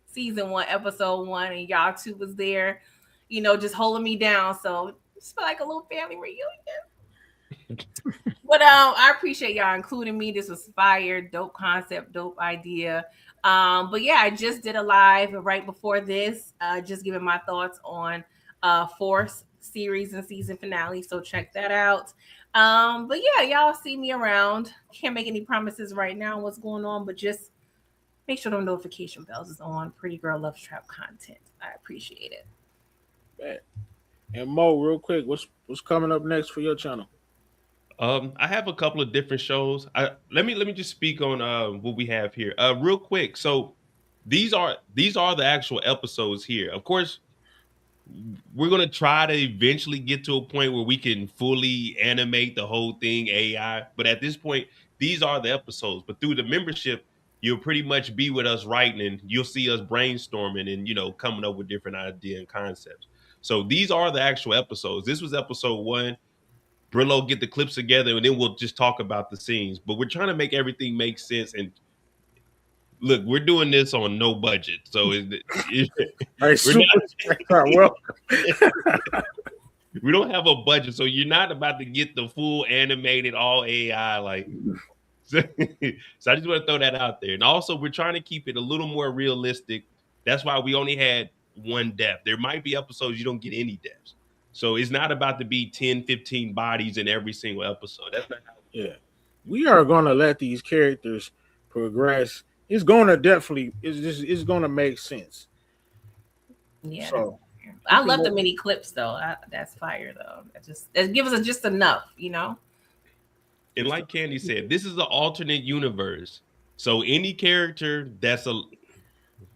season 1, episode 1, and y'all 2 was there, just holding me down. So it's like a little family reunion. But I appreciate y'all including me. This was fire, dope concept, dope idea. But yeah, I just did a live right before this, just giving my thoughts on Force series and season finale. So check that out. But yeah, y'all see me around. Can't make any promises right now on what's going on, but just make sure the notification bells is on. Pretty Girl Love Trap content. I appreciate it. Bet. And Mo, real quick, what's coming up next for your channel? I have a couple of different shows. Let me just speak on what we have here real quick. So these are the actual episodes here. Of course, we're gonna try to eventually get to a point where we can fully animate the whole thing AI. But at this point, these are the episodes. But through the membership, you'll pretty much be with us writing, and you'll see us brainstorming and coming up with different ideas and concepts. So these are the actual episodes. This was episode 1. Brillo get the clips together, and then we'll just talk about the scenes. But we're trying to make everything make sense. And look, we're doing this on no budget, so we don't have a budget, so you're not about to get the full animated, all AI So I just want to throw that out there. And also, we're trying to keep it a little more realistic. That's why we only had 1 death. There might be episodes you don't get any deaths. So it's not about to be 10, 15 bodies in every single episode. That's not how we are going to let these characters progress. It's going to definitely, it's going to make sense. Yeah. So I love the mini clips, though. That's fire, though. It gives us just enough, And like Candy said, this is an alternate universe. So any character that's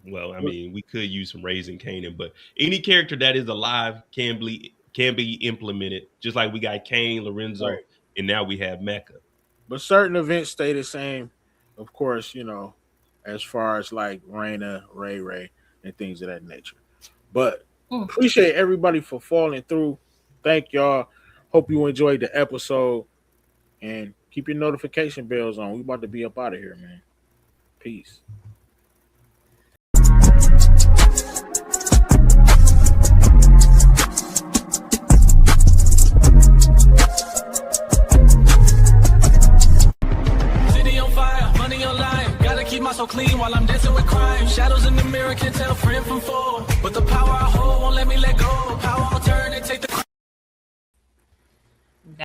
we could use some Raising Kanan, but any character that is alive can be implemented. Just like we got Kane, Lorenzo, and now we have Mecca. But certain events stay the same, of course, as far as like Raina, Ray, and things of that nature. But appreciate everybody for falling through. Thank y'all. Hope you enjoyed the episode. And keep your notification bells on. We about to be up out of here, man. Peace. City on fire, money on line. Gotta keep my so clean while I'm dancing with crime. Shadows in the mirror can tell friend from foe. But the power I hold won't let me let go. Power I'll turn and take the